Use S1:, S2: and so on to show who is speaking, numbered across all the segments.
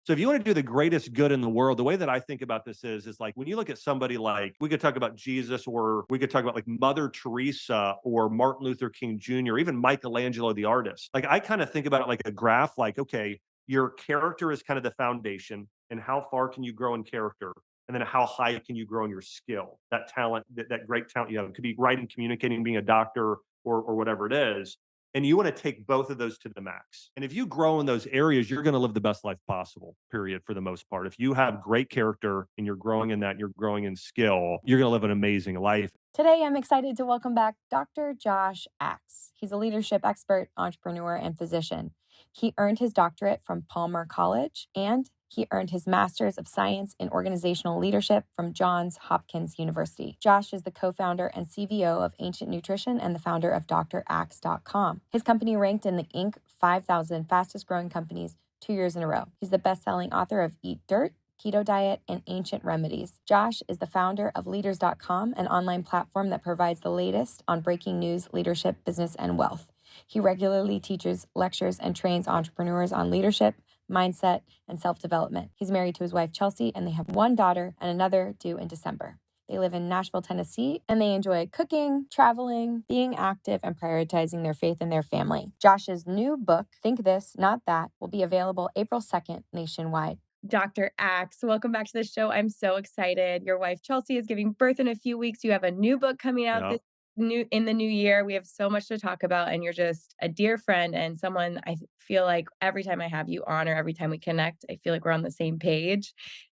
S1: So if you want to do the greatest good in the world, the way that I think about this is like when you look at somebody like we could talk about Jesus, or we could talk about like Mother Teresa or Martin Luther King Jr., even Michelangelo the artist. Like I kind of think about it like a graph, like, okay, your character is kind of the foundation, and how far can you grow in character? And then how high can you grow in your skill, that talent, that great talent you have. It could be writing, communicating, being a doctor, or whatever it is. And you want to take both of those to the max. And if you grow in those areas, you're going to live the best life possible, period, for the most part. If you have great character and you're growing in that, and you're growing in skill, you're going to live an amazing life.
S2: Today, I'm excited to welcome back Dr. Josh Axe. He's a leadership expert, entrepreneur, and physician. He earned his doctorate from Palmer College, and he earned his master's of science in organizational leadership from Johns Hopkins University. Josh is the co-founder and CVO of Ancient Nutrition and the founder of draxe.com. His company ranked in the Inc. 5,000 fastest growing companies 2 years in a row. He's the best-selling author of Eat Dirt, Keto Diet, and Ancient Remedies. Josh is the founder of Leaders.com, an online platform that provides the latest on breaking news, leadership, business, and wealth. He regularly teaches, lectures, and trains entrepreneurs on leadership, mindset, and self-development. He's married to his wife, Chelsea, and they have one daughter and another due in December. They live in Nashville, Tennessee, and they enjoy cooking, traveling, being active, and prioritizing their faith and their family. Josh's new book, Think This, Not That, will be available April 2nd nationwide. Dr. Axe, welcome back to the show. I'm so excited. Your wife Chelsea is giving birth in a few weeks. You have a new book coming out
S1: Yeah.
S2: this new in the new year. We have so much to talk about, and you're just a dear friend and someone I feel like every time I have you on, or every time we connect, I feel like we're on the same page.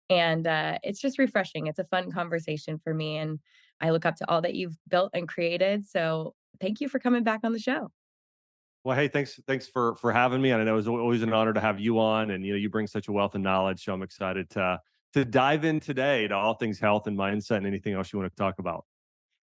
S2: And it's just refreshing. It's a fun conversation for me, and I look up to all that you've built and created. So thank you for coming back on the show.
S1: Well, hey, thanks for having me. And I know it's always an honor to have you on. And you bring such a wealth of knowledge. So I'm excited to dive in today to all things health and mindset and anything else you want to talk about.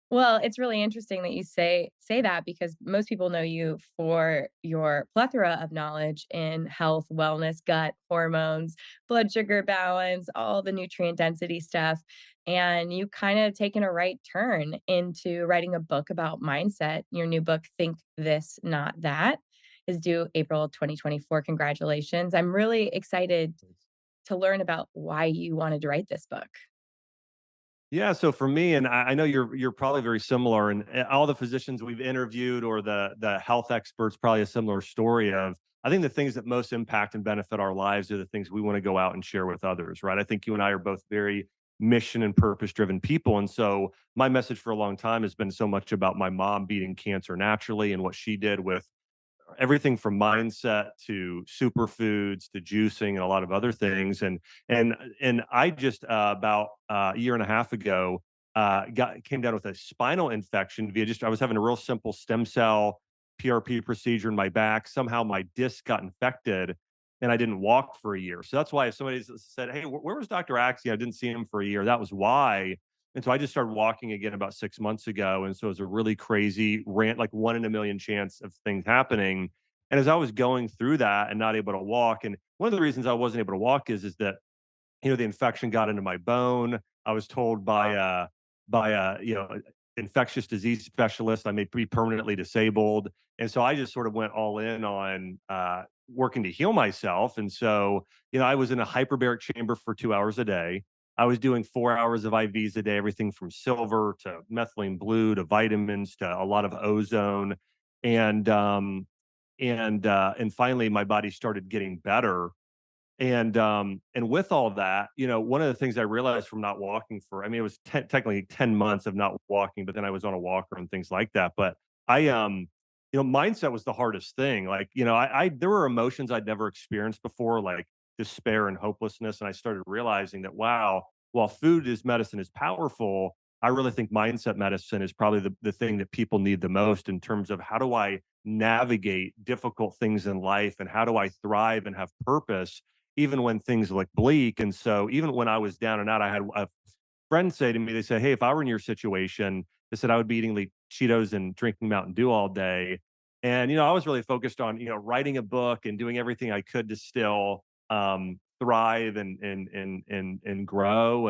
S2: Well, it's really interesting that you say that because most people know you for your plethora of knowledge in health, wellness, gut, hormones, blood sugar balance, all the nutrient density stuff. And you kind of taken a right turn into writing a book about mindset. Your new book, Think This, Not That, is due April 2024. Congratulations. I'm really excited to learn about why you wanted to write this book.
S1: Yeah, so for me, and I know you're probably very similar, and all the physicians we've interviewed or the health experts probably a similar story of. I think the things that most impact and benefit our lives are the things we want to go out and share with others, right? I think you and I are both very mission and purpose driven people, and so my message for a long time has been so much about my mom beating cancer naturally and what she did with everything from mindset to superfoods to juicing and a lot of other things. And I just about a year and a half ago got came down with a spinal infection via just I was having a real simple stem cell PRP procedure in my back. Somehow my disc got infected. And I didn't walk for a year. So that's why if somebody said, "Hey, where was Dr. Axie?" I didn't see him for a year. That was why. And so I just started walking again about 6 months ago. And so it was a really crazy rant, like one in a million chance of things happening. And as I was going through that and not able to walk, and one of the reasons I wasn't able to walk is that the infection got into my bone. I was told by infectious disease specialist I may be permanently disabled, and so I just sort of went all in on working to heal myself. And so I was in a hyperbaric chamber for 2 hours a day. I was doing 4 hours of IVs a day, everything from silver to methylene blue to vitamins to a lot of ozone, and and finally my body started getting better. And with all that, one of the things I realized from not walking for, I mean, it was technically 10 months of not walking, but then I was on a walker and things like that. But mindset was the hardest thing. Like, there were emotions I'd never experienced before, like despair and hopelessness. And I started realizing that, wow, while food is medicine is powerful, I really think mindset medicine is probably the thing that people need the most in terms of how do I navigate difficult things in life and how do I thrive and have purpose even when things look bleak. And so even when I was down and out, I had a friend say to me, they said, "Hey, if I were in your situation," they said, "I would be eating like Cheetos and drinking Mountain Dew all day." And, I was really focused on, writing a book and doing everything I could to still thrive and grow.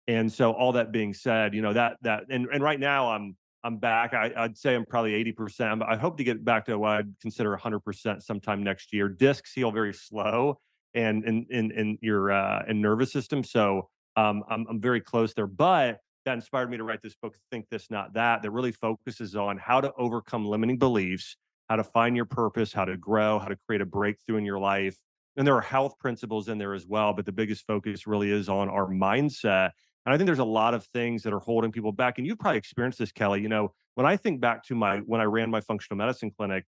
S1: And so all that being said, and right now I'm back. I'd say I'm probably 80%. I hope to get back to what I'd consider 100% sometime next year. Discs heal very slow. and your and nervous system. So I'm very close there. But that inspired me to write this book, Think This, Not That, that really focuses on how to overcome limiting beliefs, how to find your purpose, how to grow, how to create a breakthrough in your life. And there are health principles in there as well, but the biggest focus really is on our mindset. And I think there's a lot of things that are holding people back. And you've probably experienced this, Kelly. When I think back to my when I ran my functional medicine clinic,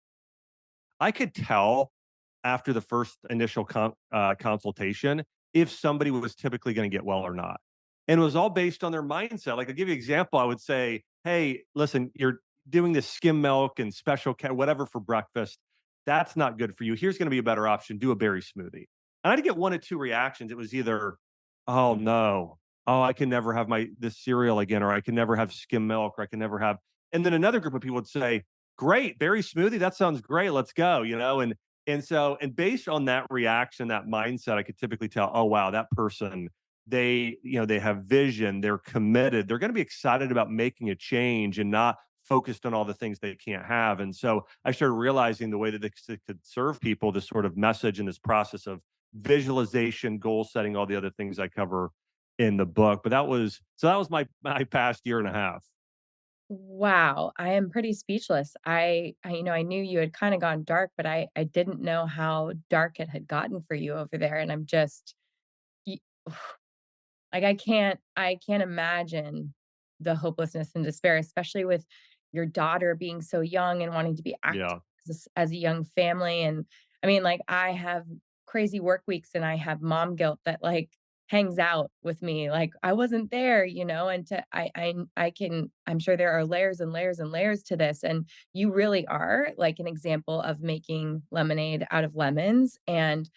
S1: I could tell after the first initial consultation if somebody was typically going to get well or not. And it was all based on their mindset. Like, I'll give you an example. I would say, hey, listen, you're doing this skim milk and special whatever for breakfast. That's not good for you. Here's going to be a better option. Do a berry smoothie. And I'd get one of two reactions. It was either, oh no, oh, I can never have this cereal again, or I can never have skim milk, or I can never have. And then another group of people would say, great, berry smoothie, that sounds great, let's go, and based on that reaction, that mindset, I could typically tell, oh wow, that person, they have vision, they're committed, they're going to be excited about making a change and not focused on all the things they can't have. And so I started realizing the way that this could serve people, this sort of message and this process of visualization, goal setting, all the other things I cover in the book. But that was my past year and a half.
S2: Wow, I am pretty speechless. I knew you had kinda gone dark, but I didn't know how dark it had gotten for you over there, and I'm just y like, I can't imagine the hopelessness and despair, especially with your daughter being so young and wanting to be active
S1: Yeah.
S2: as a young family, and, I mean, like, I have crazy work weeks, and I have mom guilt that, like, hangs out with me, like, I wasn't there, and to I can I'm sure there are layers and layers and layers to this, and you really are, like, an example of making lemonade out of lemons and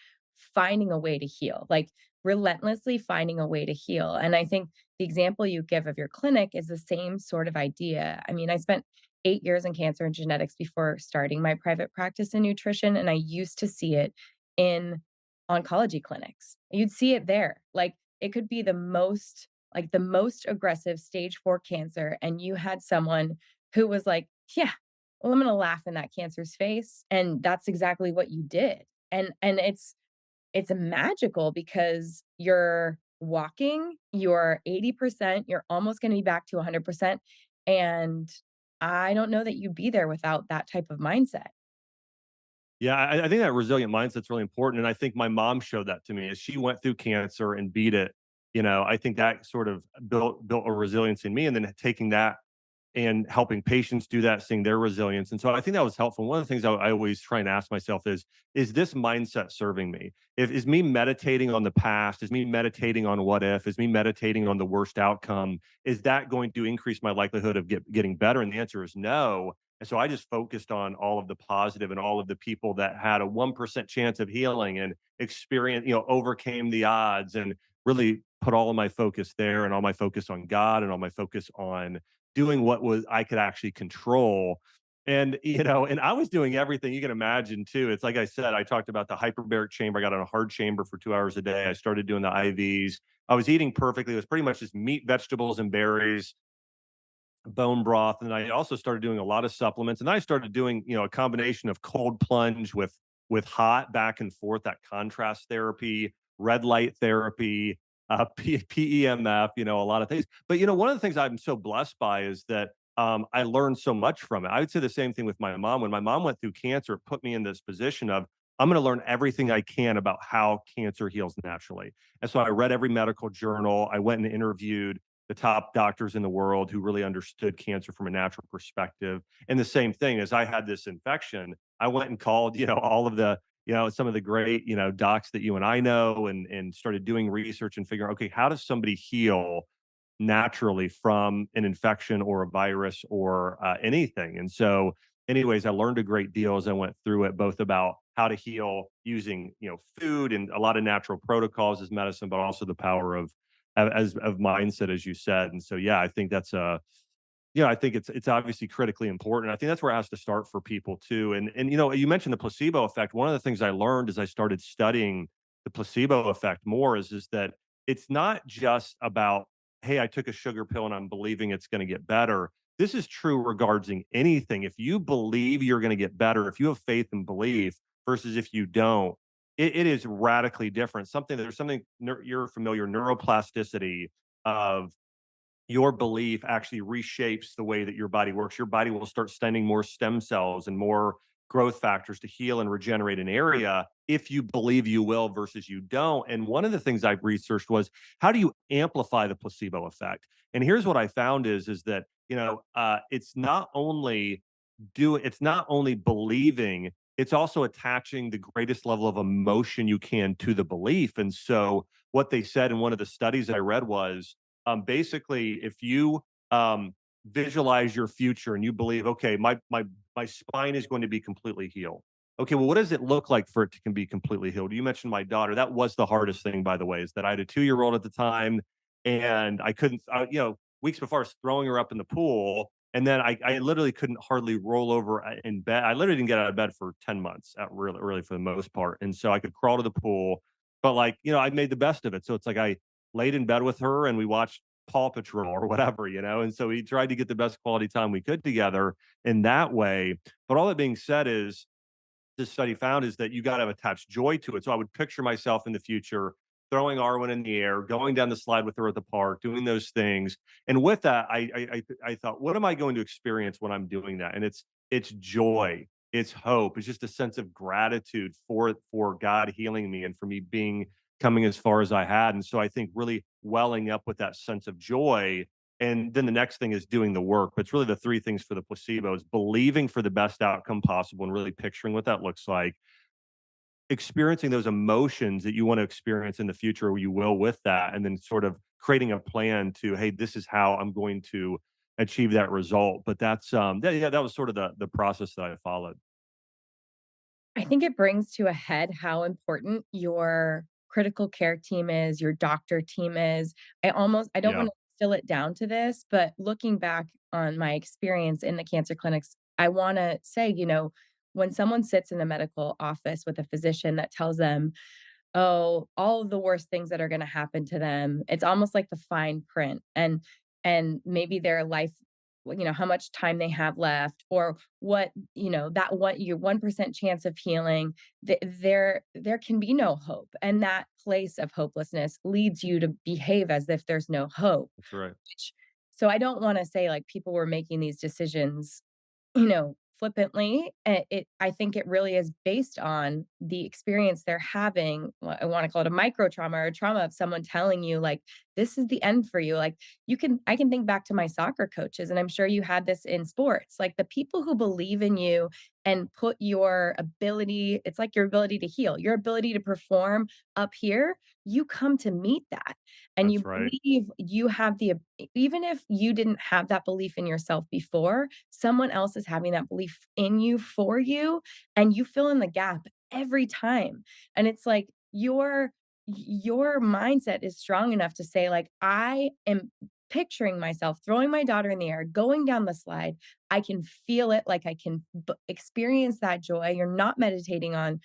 S2: finding a way to heal, like, relentlessly finding a way to heal. And I think the example you give of your clinic is the same sort of idea. I mean, I spent 8 years in cancer and genetics before starting my private practice in nutrition, and I used to see it in oncology clinics. You'd see it there. Like, it could be the most aggressive stage 4 cancer, and you had someone who was like, yeah, well, I'm going to laugh in that cancer's face. And that's exactly what you did. And it's magical because you're walking, you're 80%, you're almost gonna be back to 100%, and I don't know that you'd be there without that type of mindset.
S1: Yeah, I think that resilient mindset's really important, and I think my mom showed that to me as she went through cancer and beat it. I think that sort of built a resilience in me, and then taking that and helping patients do that, seeing their resilience. And so I think that was helpful. One of the things I always try and ask myself is this mindset serving me? If is me meditating on the past, is me meditating on what if, is me meditating on the worst outcome, is that going to increase my likelihood of getting better? And the answer is no. And so I just focused on all of the positive and all of the people that had a 1% chance of healing and overcame the odds, and really put all of my focus there, and all my focus on God, and all my focus on doing what was I could actually control. And I was doing everything you can imagine too. It's like I said, I talked about the hyperbaric chamber. I got on a hard chamber for 2 hours a day. I started doing the IVs. I was eating perfectly. It was pretty much just meat, vegetables, and berries, bone broth. And I also started doing a lot of supplements. And then I started doing, a combination of cold plunge with hot back and forth, that contrast therapy, red light therapy, PEMF, a lot of things. But one of the things I'm so blessed by is that I learned so much from it. I would say the same thing with my mom. When my mom went through cancer, it put me in this position of I'm going to learn everything I can about how cancer heals naturally. And so I read every medical journal. I went and interviewed the top doctors in the world who really understood cancer from a natural perspective. And the same thing, as I had this infection, I went and called, all of the, some of the great, docs that you and I know, and started doing research and figuring, okay, how does somebody heal naturally from an infection or a virus or anything? And so, anyways, I learned a great deal as I went through it, both about how to heal using, food and a lot of natural protocols as medicine, but also the power of mindset, as you said. And so, yeah, I think I think it's obviously critically important. I think that's where it has to start for people too. And you mentioned the placebo effect. One of the things I learned as I started studying the placebo effect more is that it's not just about, hey, I took a sugar pill and I'm believing it's going to get better. This is true regarding anything. If you believe you're going to get better, if you have faith and belief versus if you don't, it is radically different. There's something you're familiar, neuroplasticity of your belief actually reshapes the way that your body works. Your body will start sending more stem cells and more growth factors to heal and regenerate an area if you believe you will versus you don't. And one of the things I've researched was, how do you amplify the placebo effect? And here's what I found is that, it's not only believing, it's also attaching the greatest level of emotion you can to the belief. And so what they said in one of the studies I read was, basically, if you visualize your future and you believe, okay, my spine is going to be completely healed. Okay, well, what does it look like for it to can be completely healed? You mentioned my daughter. That was the hardest thing, by the way, is that I had a 2 year old at the time, and I couldn't, weeks before I was throwing her up in the pool, and then I literally couldn't hardly roll over in bed. I literally didn't get out of bed for 10 months, really, for the most part. And so I could crawl to the pool, but I made the best of it. So it's like I laid in bed with her and we watched Paw Patrol or whatever, and so we tried to get the best quality time we could together in that way. But all that being said is, this study found is that you got to attach joy to it. So I would picture myself in the future throwing Arwen in the air, going down the slide with her at the park, doing those things. And with that, I thought, what am I going to experience when I'm doing that? And it's joy, it's hope, it's just a sense of gratitude for God healing me and for me being coming as far as I had. And so I think really welling up with that sense of joy, and then the next thing is doing the work. But it's really the three things for the placebo: is believing for the best outcome possible and really picturing what that looks like, experiencing those emotions that you want to experience in the future, or you will with that, and then sort of creating a plan to, hey, this is how I'm going to achieve that result. But that was sort of the process that I followed.
S3: I think it brings to a head how important your critical care team is, your doctor team is. I don't
S1: Yeah,
S3: wanna distill it down to this, but looking back on my experience in the cancer clinics, I wanna say, when someone sits in a medical office with a physician that tells them, oh, all of the worst things that are gonna happen to them. It's almost like the fine print, and maybe their life, how much time they have left, or what, that what your 1% chance of healing, there can be no hope, and that place of hopelessness leads you to behave as if there's no hope,
S1: that's right.
S3: which so I don't wanna say, like, people were making these decisions flippantly. I think it really is based on the experience they're having. I want to call it a micro trauma or a trauma of someone telling you, like, this is the end for you. Like, I can think back to my soccer coaches, and I'm sure you had this in sports. Like, the people who believe in you and put your ability, it's like your ability to heal, your ability to perform up here, you come to meet that. And you
S1: That's right.
S3: believe you have even if you didn't have that belief in yourself before, someone else is having that belief in you for you, and you fill in the gap every time. And it's like your mindset is strong enough to say, like, I am picturing myself throwing my daughter in the air, going down the slide. I can feel it, like I can experience that joy. You're not meditating on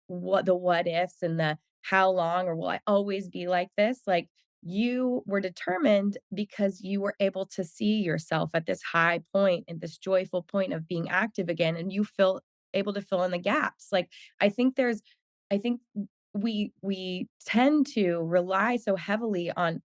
S3: what ifs and the how long, or will I always be like this? Like, you were determined because you were able to see yourself at this high point and this joyful point of being active again, and you feel able to fill in the gaps. Like, I think we tend to rely so heavily on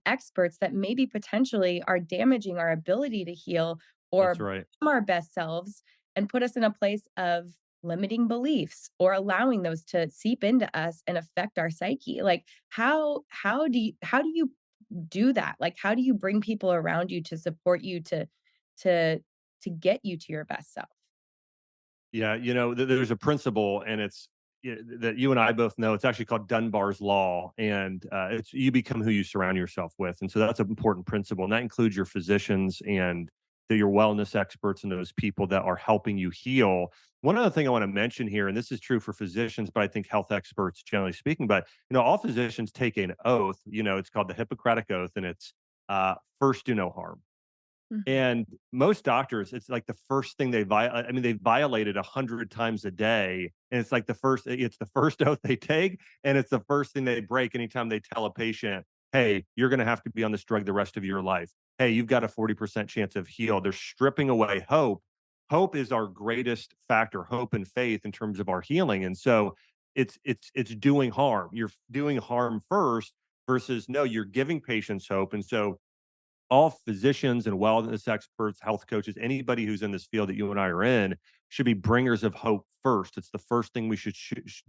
S3: experts that maybe potentially are damaging our ability to heal or
S1: That's
S3: become
S1: right.
S3: our best selves, and put us in a place of limiting beliefs or allowing those to seep into us and affect our psyche. Like, how do you do that? Like, how do you bring people around you to support you to to get you to your best self?
S1: Yeah, there's a principle, and that you and I both know. It's actually called Dunbar's law, and it's you become who you surround yourself with, and so that's an important principle, and that includes your physicians and your wellness experts and those people that are helping you heal. One other thing I want to mention here, and this is true for physicians, but I think health experts generally speaking, but all physicians take an oath. It's called the Hippocratic Oath, and it's first do no harm.
S3: Mhm.
S1: And most doctors, it's like the first thing I mean, they violate it 100 times a day, and it's like it's the first oath they take, and it's the first thing they break anytime they tell a patient, "Hey, you're gonna have to be on this drug the rest of your life. Hey, you've got a 40% chance of heal." They're stripping away hope. Hope is our greatest factor, hope and faith in terms of our healing, and so it's doing harm. You're doing harm first versus no, you're giving patients hope. And so all physicians and wellness experts, health coaches, anybody who's in this field that you and I are in should be bringers of hope first. It's the first thing we should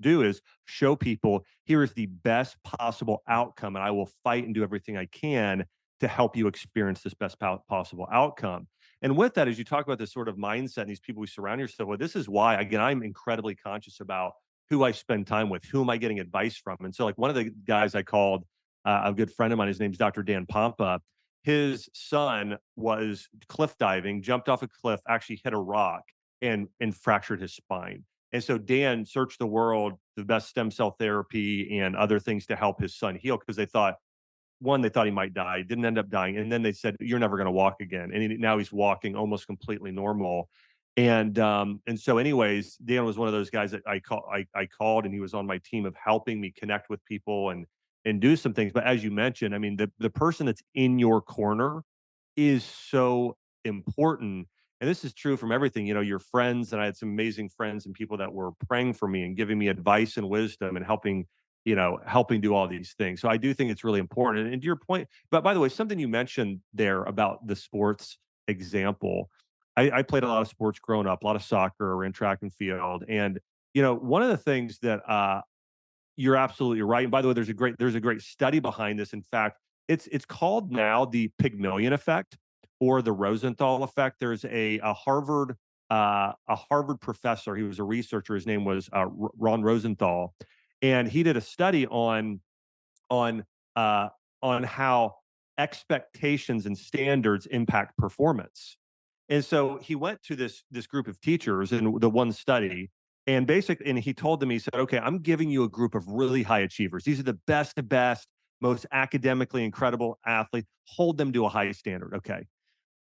S1: do is show people here is the best possible outcome, and I will fight and do everything I can to help you experience this best possible outcome. And with that, as you talk about this sort of mindset and these people we surround yourself with, this is why, again, I'm incredibly conscious about who I spend time with, who am I getting advice from. And so, like one of the guys I called, a good friend of mine, his name's Dr. Dan Pompa. His son was cliff diving, jumped off a cliff, actually hit a rock and fractured his spine. And so Dan searched the world, the best stem cell therapy and other things to help his son heal because they thought one, they thought he might die, didn't end up dying, and then they said, "You're never gonna walk again," and now he's walking almost completely normal, and so anyways, Dan was one of those guys that I called, and he was on my team of helping me connect with people and do some things, but as you mentioned, I mean, the person that's in your corner is so important. And this is true from everything, your friends, and I had some amazing friends and people that were praying for me and giving me advice and wisdom and helping do all these things. So I do think it's really important. And to your point, but by the way, something you mentioned there about the sports example, I played a lot of sports growing up, a lot of soccer, ran track and field. And, one of the things that you're absolutely right. And by the way, there's a great study behind this. In fact, it's called now the Pygmalion effect or the Rosenthal effect. There's a Harvard professor. He was a researcher. His name was Ron Rosenthal, and he did a study on uh, on how expectations and standards impact performance. And so he went to this group of teachers in the one study, and he told them, he said, "Okay, I'm giving you a group of really high achievers. These are the best of best, most academically incredible athletes. Hold them to a high standard, okay?"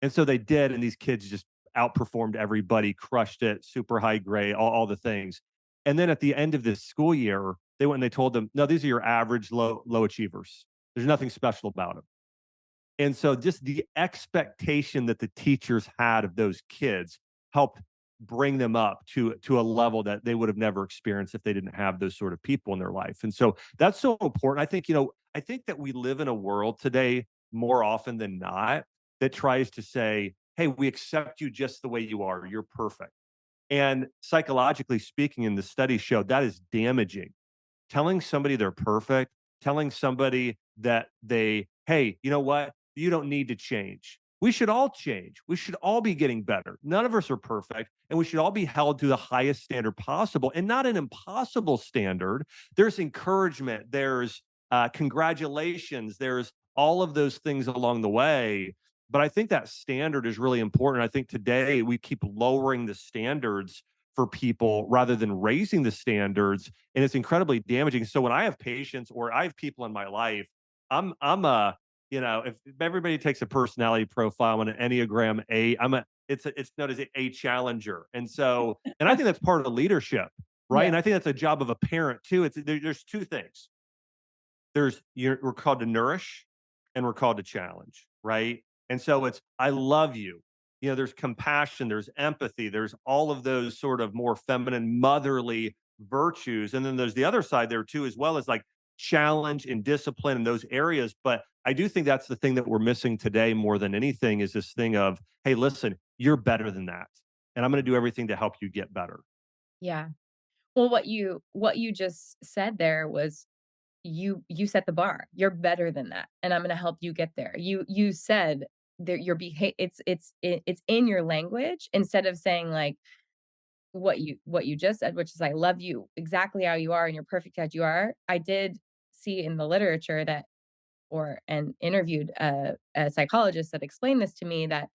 S1: And so they did, and these kids just outperformed everybody, crushed it, super high grade, all the things. And then at the end of this school year, they went and they told them, "No, these are your average low achievers. There's nothing special about them." And so just the expectation that the teachers had of those kids helped bring them up to a level that they would have never experienced if they didn't have those sort of people in their life. And so that's so important. I think that we live in a world today more often than not that tries to say, "Hey, we accept you just the way you are. You're perfect." And psychologically speaking, and the study showed that is damaging. Telling somebody they're perfect, telling somebody that hey, you know what? You don't need to change. We should all change. We should all be getting better. None of us are perfect, and we should all be held to the highest standard possible and not an impossible standard. There's encouragement, there's congratulations, there's all of those things along the way. But I think that standard is really important. I think today we keep lowering the standards for people rather than raising the standards, and it's incredibly damaging. So when I have patients or I have people in my life, I'm a if everybody takes a personality profile on an Enneagram 8, it's known as a challenger. And I think that's part of the leadership, right?
S3: Yeah.
S1: And I think that's a job of a parent too. There's two things. We're called to nourish and we're called to challenge, right? And so it's I love you. There's compassion, there's empathy, there's all of those sort of more feminine, motherly virtues. And then there's the other side there too, as well as like challenge and discipline in those areas. But I do think that's the thing that we're missing today more than anything is this thing of, hey, listen, you're better than that. And I'm going to do everything to help you get better.
S3: Yeah. Well, what you just said there was you set the bar. You're better than that, and I'm gonna help you get there. You said that it's in your language instead of saying, like, what you just said, which is, "I love you exactly how you are, and you're perfect as you are." I did see in the literature that and interviewed a psychologist that explained this to me, that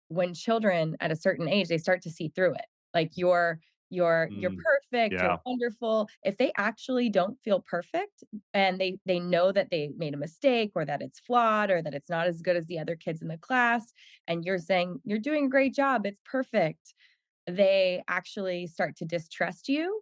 S3: when children at a certain age, they start to see through it. Like, you're
S1: Mm,
S3: perfect, you're
S1: yeah.
S3: wonderful. If they actually don't feel perfect and they know that they made a mistake or that it's flawed or that it's not as good as the other kids in the class, and you're saying, "You're doing a great job, it's perfect," they actually start to distrust you,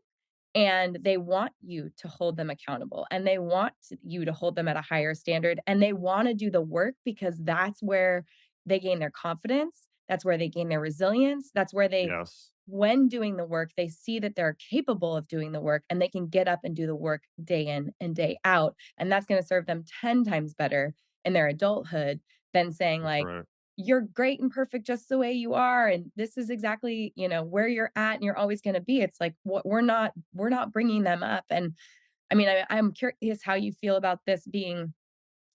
S3: and they want you to hold them accountable, and they want you to hold them at a higher standard, and they wanna do the work because that's where they gain their confidence, that's where they gain their resilience, that's where they
S1: Yes.
S3: when doing the work, they see that they're capable of doing the work and they can get up and do the work day in and day out. And that's going to serve them 10 times better in their adulthood than saying,
S1: That's
S3: like,
S1: right.
S3: you're great and perfect just the way you are. And this is exactly, where you're at and you're always going to be. It's like, what we're not bringing them up. And I mean, I'm curious how you feel about this being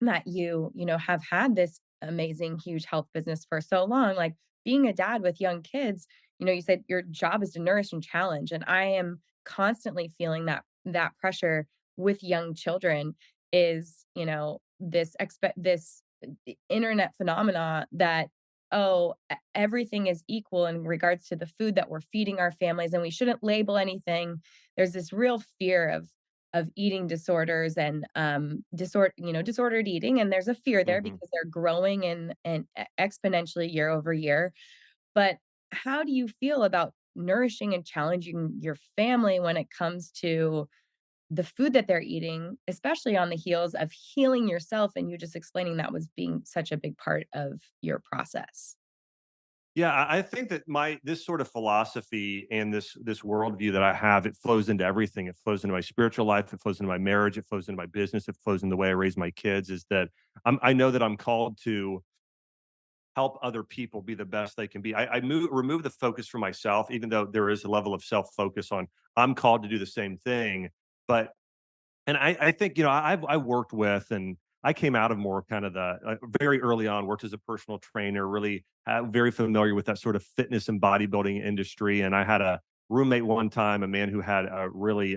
S3: that you have had this amazing, huge health business for so long, like, being a dad with young kids, you said your job is to nourish and challenge, and I am constantly feeling that pressure with young children is, this internet phenomena that, oh, everything is equal in regards to the food that we're feeding our families, and we shouldn't label anything. There's this real fear of eating disorders and disordered eating, and there's a fear there
S1: Mhm.
S3: because they're growing and exponentially year over year. But how do you feel about nourishing and challenging your family when it comes to the food that they're eating, especially on the heels of healing yourself and you just explaining that was being such a big part of your process?
S1: Yeah, I think that my this sort of philosophy and this worldview that I have, it flows into everything. It flows into my spiritual life. It flows into my marriage. It flows into my business. It flows into the way I raise my kids. Is that I know that I'm called to help other people be the best they can be. Remove the focus from myself, even though there is a level of self focus on I'm called to do the same thing. But I think, I worked with and I came out of more kind of the very early on, worked as a personal trainer, really very familiar with that sort of fitness and bodybuilding industry. And I had a roommate one time, a man who had a really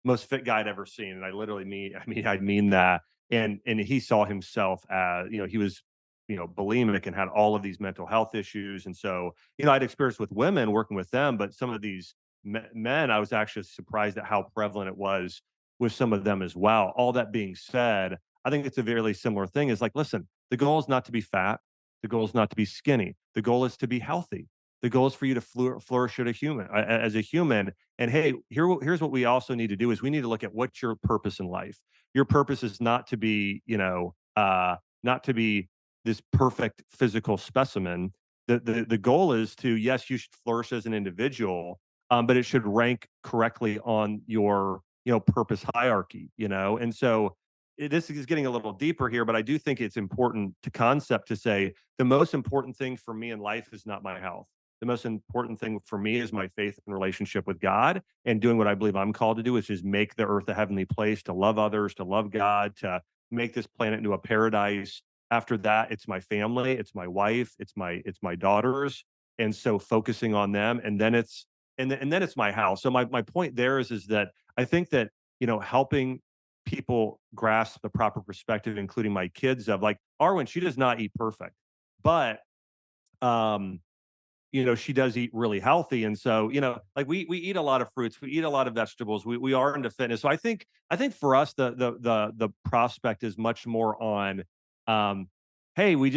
S1: most fit guy I'd ever seen. And I literally mean, I mean that. And he saw himself as, he was, bulimic and had all of these mental health issues. And so, I'd experienced with women working with them, but some of these men, I was actually surprised at how prevalent it was with some of them as well. All that being said, I think it's a very similar thing is like, listen, the goal is not to be fat. The goal is not to be skinny. The goal is to be healthy. The goal is for you to flourish as a human. And hey, here's what we also need to do is we need to look at what's your purpose in life. Your purpose is not to be, not to be this perfect physical specimen. The goal is to, yes, you should flourish as an individual, but it should rank correctly on your purpose hierarchy, and so this is getting a little deeper here, but I do think it's important to concept to say the most important thing for me in life is not my health. The most important thing for me is my faith and relationship with God and doing what I believe I'm called to do, which is make the earth a heavenly place, to love others, to love God, to make this planet into a paradise. After that, it's my family, it's my wife, it's my daughters. And so focusing on them, and then it's my house. So my point there is that I think that, helping people grasp the proper perspective, including my kids, of like Arwen, she does not eat perfect, but um, she does eat really healthy. And so, like we eat a lot of fruits, we eat a lot of vegetables, we are into fitness. So I think for us the prospect is much more on um, hey, we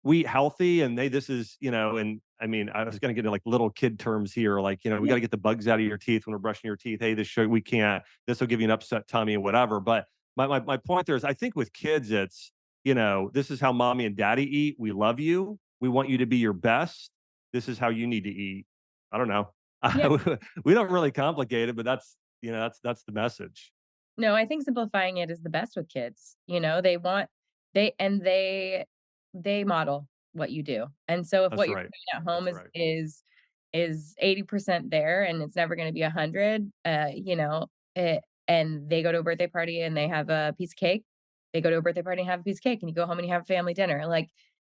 S1: eat healthy and this is, and I mean, I was gonna get into like little kid terms here, like, we gotta get the bugs out of your teeth when we're brushing your teeth. Hey, we can't, this will give you an upset tummy and whatever. But my point there is I think with kids, it's, this is how mommy and daddy eat. We love you. We want you to be your best. This is how you need to eat. I don't know.
S3: Yeah.
S1: We don't really complicate it, but that's the message.
S3: No, I think simplifying it is the best with kids. They want they and they model what you do. And so if
S1: That's
S3: what you're
S1: right.
S3: doing at home
S1: That's
S3: is
S1: right.
S3: is is 80% there and it's never going to be 100, and they go to a birthday party and they have a piece of cake, they go to a birthday party and have a piece of cake and you go home and you have a family dinner. Like,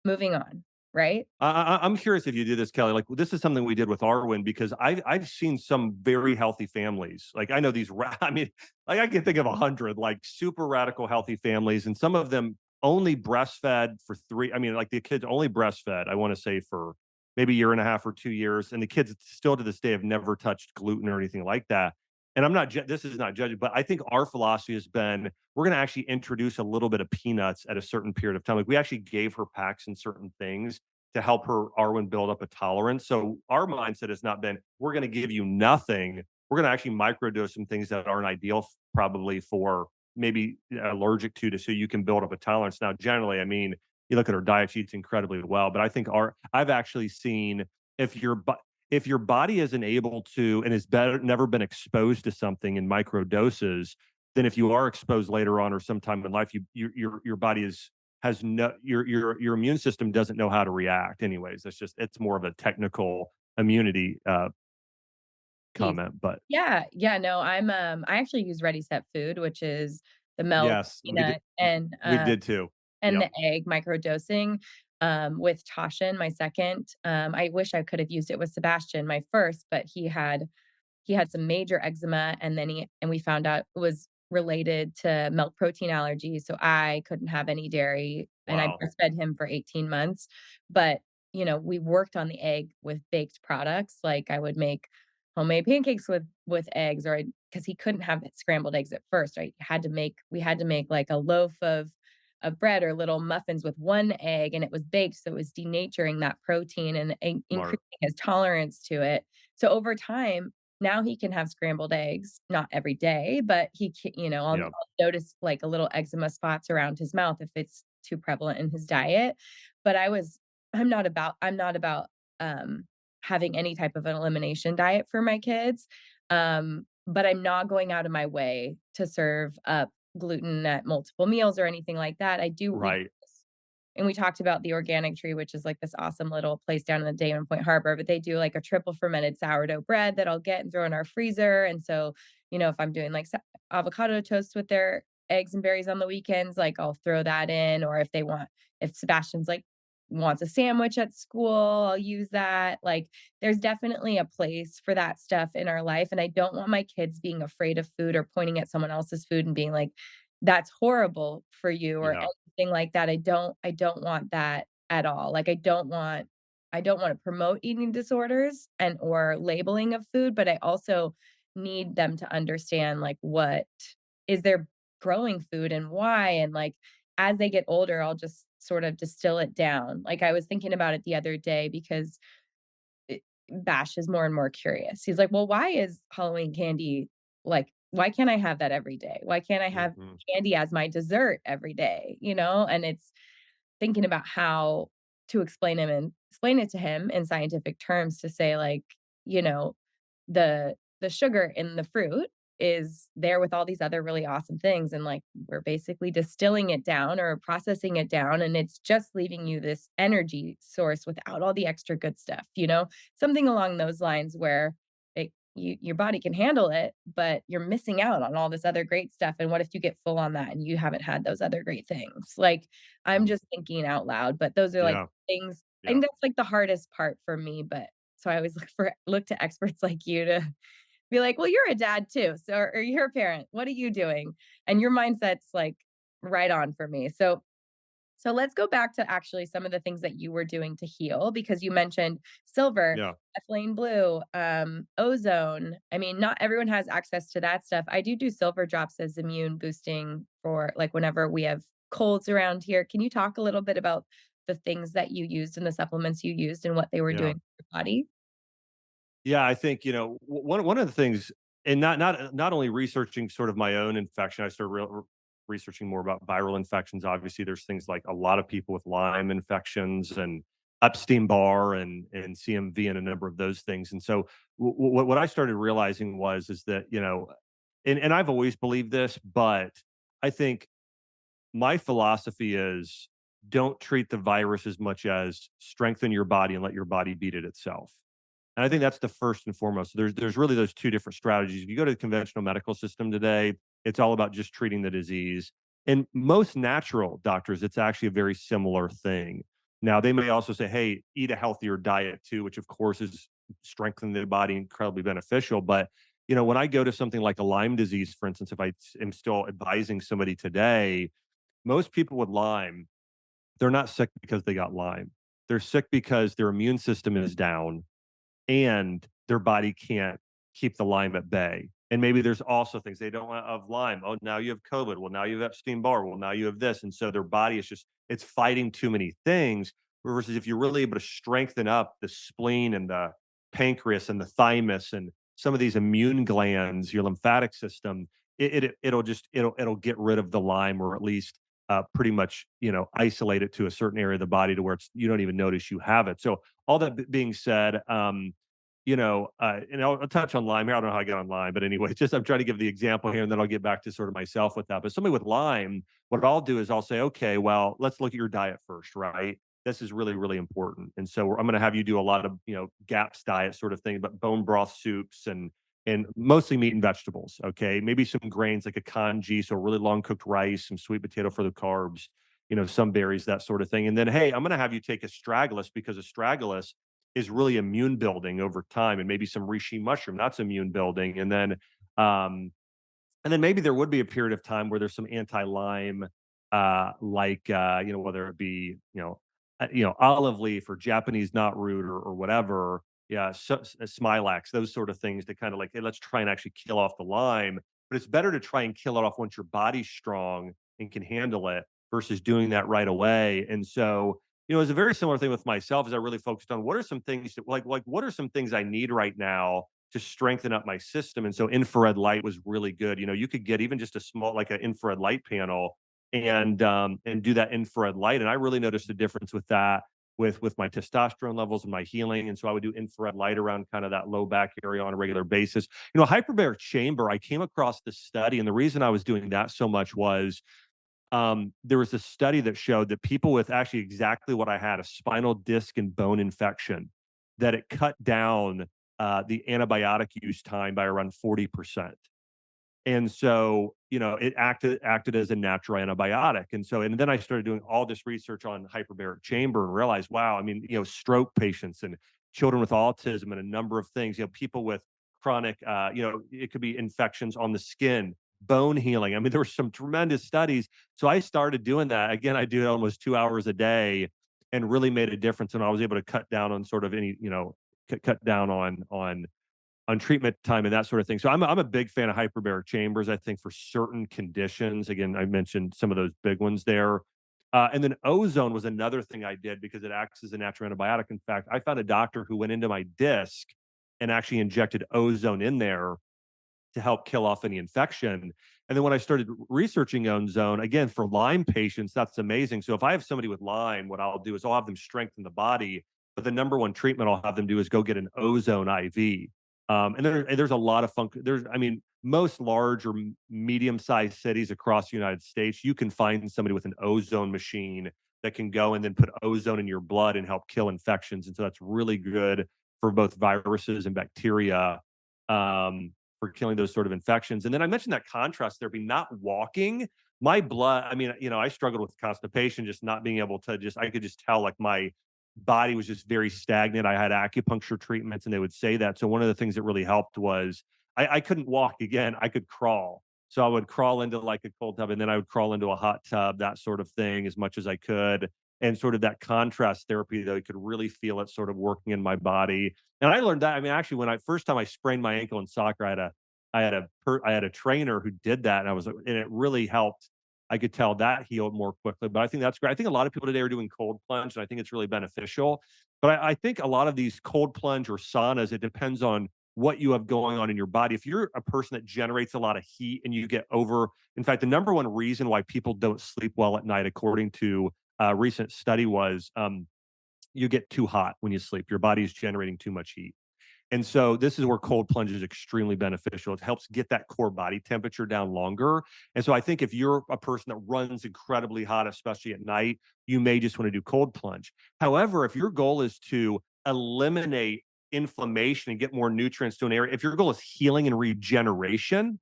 S3: moving on, right?
S1: I'm curious if you do this, Kelly. Like this is something we did with Arwen because I've seen some very healthy families. Like I know I mean, like I can think of 100 like super radical healthy families, and some of them only breastfed for three. I mean, like the kids only breastfed. I want to say for maybe a year and a half or 2 years, and the kids still to this day have never touched gluten or anything like that. And this is not judging, but I think our philosophy has been we're going to actually introduce a little bit of peanuts at a certain period of time. Like we actually gave her packs and certain things to help her Arwen build up a tolerance. So our mindset has not been we're going to give you nothing. We're going to actually microdose some things that aren't ideal, probably for maybe allergic to so you can build up a tolerance. Now, generally, I mean, you look at her diet; she eats incredibly well. But I think I've actually seen if you're if your body isn't able to and has never been exposed to something in micro doses, then if you are exposed later on or sometime in life, your body is has no your immune system doesn't know how to react. Anyways, it's more of a technical immunity
S3: Piece.
S1: comment, but
S3: Yeah, no, I actually use Ready Set Food, which is the milk,
S1: yes,
S3: peanut,
S1: we did too.
S3: and
S1: Yep.
S3: the egg microdosing, with Tashin, my second. I wish I could have used it with Sebastian, my first, but he had some major eczema, and then he and we found out it was related to milk protein allergies, so I couldn't have any dairy, and I
S1: Wow.
S3: breastfed him for 18 months. But, we worked on the egg with baked products, like, I would make homemade pancakes with eggs, or because he couldn't have scrambled eggs at first, I had to make we had to make, like, a loaf of bread or little muffins with 1 egg, and it was baked, so it was denaturing that protein and
S1: Smart.
S3: increasing his tolerance to it. So over time, now he can have scrambled eggs, not every day, but he can,
S1: Yeah.
S3: I'll notice like a little eczema spots around his mouth if it's too prevalent in his diet. But I'm not about um having any type of an elimination diet for my kids. But I'm not going out of my way to serve up gluten at multiple meals or anything like that. We
S1: Right.
S3: and we talked about the Organic Tree, which is like this awesome little place down in the Damon Point Harbor, but they do like a triple fermented sourdough bread that I'll get and throw in our freezer. And so, if I'm doing like avocado toast with their eggs and berries on the weekends, like I'll throw that in. Or if Sebastian's like wants a sandwich at school, I'll use that. Like there's definitely a place for that stuff in our life. And I don't want my kids being afraid of food or pointing at someone else's food and being like, that's horrible for you or
S1: Yeah.
S3: anything like that. I don't want that at all. Like I don't want to promote eating disorders and or labeling of food, but I also need them to understand like what is their growing food and why. And like as they get older, I'll just sort of distill it down. Like I was thinking about it the other day because Bash is more and more curious. He's like, "Well, why is Halloween candy like, why can't I have that every day? Why can't I have
S1: Mhm.
S3: candy as my dessert every day?" And it's thinking about how to explain it to him in scientific terms to say like, you know, the sugar in the fruit is there with all these other really awesome things and like we're basically distilling it down or processing it down and it's just leaving you this energy source without all the extra good stuff, something along those lines where your body can handle it, but you're missing out on all this other great stuff. And what if you get full on that and you haven't had those other great things? Like, I'm
S1: Mm.
S3: just thinking out loud, but those are like
S1: Yeah.
S3: things. I
S1: Yeah.
S3: think that's like the hardest part for me. But so I always look to experts like you to be like, well, you're a dad too. So, or you're a parent. What are you doing? And your mindset's like right on for me. So let's go back to actually some of the things that you were doing to heal because you mentioned silver,
S1: Yeah.
S3: ethylene blue, ozone. I mean, not everyone has access to that stuff. I do silver drops as immune boosting for like whenever we have colds around here. Can you talk a little bit about the things that you used and the supplements you used and what they were
S1: Yeah.
S3: doing for your body?
S1: Yeah, I think, one of the things and not only researching sort of my own infection, I started researching more about viral infections. Obviously, there's things like a lot of people with Lyme infections and Epstein-Barr and CMV and a number of those things. And so what I started realizing is that, and I've always believed this, but I think my philosophy is don't treat the virus as much as strengthen your body and let your body beat it itself. And I think that's the first and foremost. There's really those two different strategies. If you go to the conventional medical system today, it's all about just treating the disease. And most natural doctors, it's actually a very similar thing. Now, they may also say, hey, eat a healthier diet too, which of course is strengthening the body, incredibly beneficial. But, when I go to something like a Lyme disease, for instance, if I am still advising somebody today, most people with Lyme, they're not sick because they got Lyme. They're sick because their immune system is down and their body can't keep the Lyme at bay. And maybe there's also things they don't want of Lyme. Oh, now you have COVID. Well, now you have Epstein-Barr. Well, now you have this. And so their body is it's fighting too many things. Versus if you're really able to strengthen up the spleen and the pancreas and the thymus and some of these immune glands, your lymphatic system, it'll get rid of the Lyme or at least pretty much, isolate it to a certain area of the body to where you don't even notice you have it. So all that being said, and I'll touch on Lyme here. I don't know how I get on Lyme, but anyway, just I'm trying to give the example here, and then I'll get back to sort of myself with that. But somebody with Lyme, what I'll do is I'll say, okay, well, let's look at your diet first, right? This is really, really important. And so I'm going to have you do a lot of, GAPS diet sort of thing, but bone broth soups and mostly meat and vegetables. Okay, maybe some grains like a congee, so really long cooked rice, some sweet potato for the carbs, some berries, that sort of thing. And then, hey, I'm going to have you take astragalus because astragalus is really immune building over time, and maybe some reishi mushroom, that's immune building. Um, and then maybe there would be a period of time where there's some anti-Lyme, whether it be, olive leaf or Japanese knot root or whatever. Yeah, Smilax, those sort of things to kind of like, hey, let's try and actually kill off the Lyme. But it's better to try and kill it off once your body's strong and can handle it versus doing that right away. And so, it's a very similar thing with myself as I really focused on what are some things that like what are some things I need right now to strengthen up my system. And so infrared light was really good. You could get even just a small, like an infrared light panel and do that infrared light. And I really noticed a difference with that with my testosterone levels and my healing. And so I would do infrared light around kind of that low back area on a regular basis. Hyperbaric chamber, I came across this study, and the reason I was doing that so much was there was a study that showed that people with actually exactly what I had, a spinal disc and bone infection, that it cut down the antibiotic use time by around 40%. And so, it acted as a natural antibiotic. And then I started doing all this research on hyperbaric chamber and realized, wow, I mean, stroke patients and children with autism and a number of things, people with chronic, it could be infections on the skin, bone healing. I mean, there were some tremendous studies. So I started doing that. Again, I do it almost 2 hours a day and really made a difference. And I was able to cut down on sort of any, cut down on treatment time and that sort of thing. So I'm a big fan of hyperbaric chambers. I think for certain conditions, again, I mentioned some of those big ones there. And then ozone was another thing I did because it acts as a natural antibiotic. In fact, I found a doctor who went into my disc and actually injected ozone in there to help kill off any infection. And then when I started researching ozone, again, for Lyme patients, that's amazing. So if I have somebody with Lyme, what I'll do is I'll have them strengthen the body. But the number one treatment I'll have them do is go get an ozone IV. And there's a lot of funk. I mean, most large or medium-sized cities across the United States, you can find somebody with an ozone machine that can go and then put ozone in your blood and help kill infections. And so that's really good for both viruses and bacteria. For killing those sort of infections. And then I mentioned that contrast therapy, not walking. My blood, I mean, I struggled with constipation, just not being able to I could just tell like my body was just very stagnant. I had acupuncture treatments and they would say that. So one of the things that really helped was I couldn't walk again. I could crawl. So I would crawl into like a cold tub and then I would crawl into a hot tub, that sort of thing, as much as I could. And sort of that contrast therapy, though, you could really feel it sort of working in my body. And I learned that. I mean, actually, when I first time I sprained my ankle in soccer, I had a trainer who did that, and it really helped. I could tell that healed more quickly. But I think that's great. I think a lot of people today are doing cold plunge, and I think it's really beneficial. But I think a lot of these cold plunge or saunas, it depends on what you have going on in your body. If you're a person that generates a lot of heat and you get in fact, the number one reason why people don't sleep well at night, according to a recent study, was you get too hot when you sleep. Your body is generating too much heat. And so this is where cold plunge is extremely beneficial. It helps get that core body temperature down longer. And so I think if you're a person that runs incredibly hot, especially at night, you may just want to do cold plunge. However, if your goal is to eliminate inflammation and get more nutrients to an area, if your goal is healing and regeneration,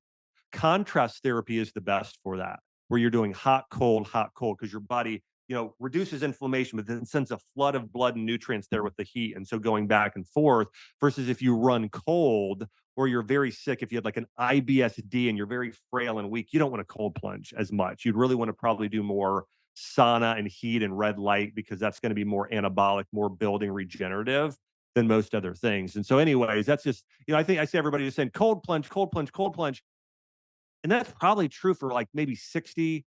S1: contrast therapy is the best for that, where you're doing hot, cold, because your body, reduces inflammation, but then sends a flood of blood and nutrients there with the heat. And so going back and forth versus if you run cold or you're very sick, if you had like an IBSD and you're very frail and weak, you don't want to cold plunge as much. You'd really want to probably do more sauna and heat and red light because that's going to be more anabolic, more building regenerative than most other things. And so anyways, that's just, I think I see everybody just saying cold plunge, cold plunge, cold plunge. And that's probably true for like maybe 60,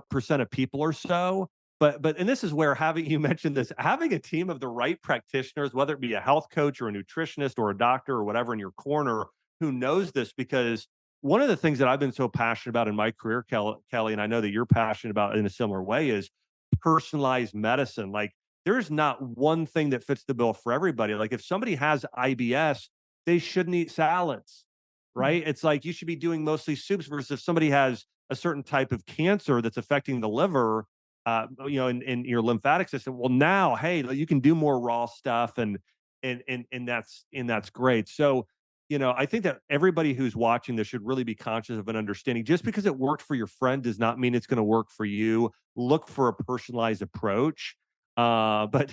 S1: percent of people or so. But and this is where you mentioned this, having a team of the right practitioners, whether it be a health coach or a nutritionist or a doctor or whatever in your corner who knows this, because one of the things that I've been so passionate about in my career, Kelly, and I know that you're passionate about in a similar way, is personalized medicine. Like there's not one thing that fits the bill for everybody. Like if somebody has IBS, they shouldn't eat salads,
S3: Mhm.
S1: right? It's like you should be doing mostly soups versus if somebody has a certain type of cancer that's affecting the liver, in your lymphatic system. Well, now, hey, you can do more raw stuff, and that's great. So, I think that everybody who's watching this should really be conscious of an understanding. Just because it worked for your friend does not mean it's going to work for you. Look for a personalized approach. But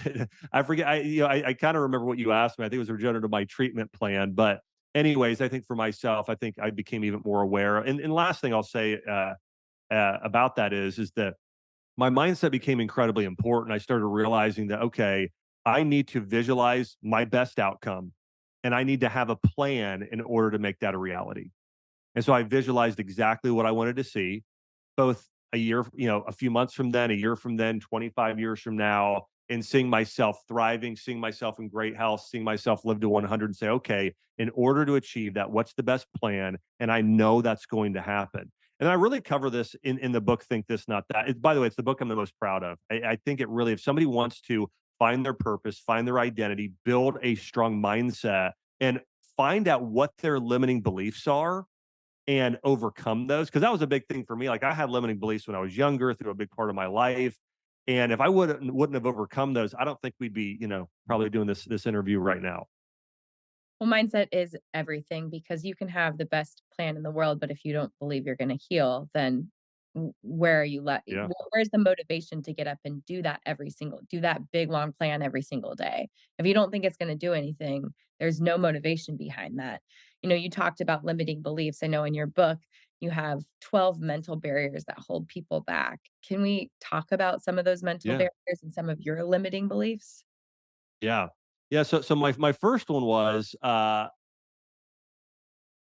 S1: I forget. I kind of remember what you asked me. I think it was regenerative my treatment plan. But anyways, I think for myself, I think I became even more aware. And last thing I'll say about that is that my mindset became incredibly important. I started realizing that, okay, I need to visualize my best outcome and I need to have a plan in order to make that a reality. And so I visualized exactly what I wanted to see, both a year, a few months from then, a year from then, 25 years from now, and seeing myself thriving, seeing myself in great health, seeing myself live to 100 and say, okay, in order to achieve that, what's the best plan? And I know that's going to happen. And I really cover this in the book, Think This, Not That. By the way, it's the book I'm the most proud of. I think it really, if somebody wants to find their purpose, find their identity, build a strong mindset, and find out what their limiting beliefs are and overcome those, because that was a big thing for me. Like I had limiting beliefs when I was younger through a big part of my life. And if I wouldn't have overcome those, I don't think we'd be, probably doing this interview right now.
S3: Well, mindset is everything because you can have the best plan in the world, but if you don't believe you're gonna heal, then where are you
S1: Yeah.
S3: where's the motivation to get up and do that big long plan every single day? If you don't think it's gonna do anything, there's no motivation behind that. You talked about limiting beliefs. I know in your book, you have 12 mental barriers that hold people back. Can we talk about some of those mental
S1: Yeah.
S3: barriers and some of your limiting beliefs?
S1: Yeah. Yeah. So my first one was I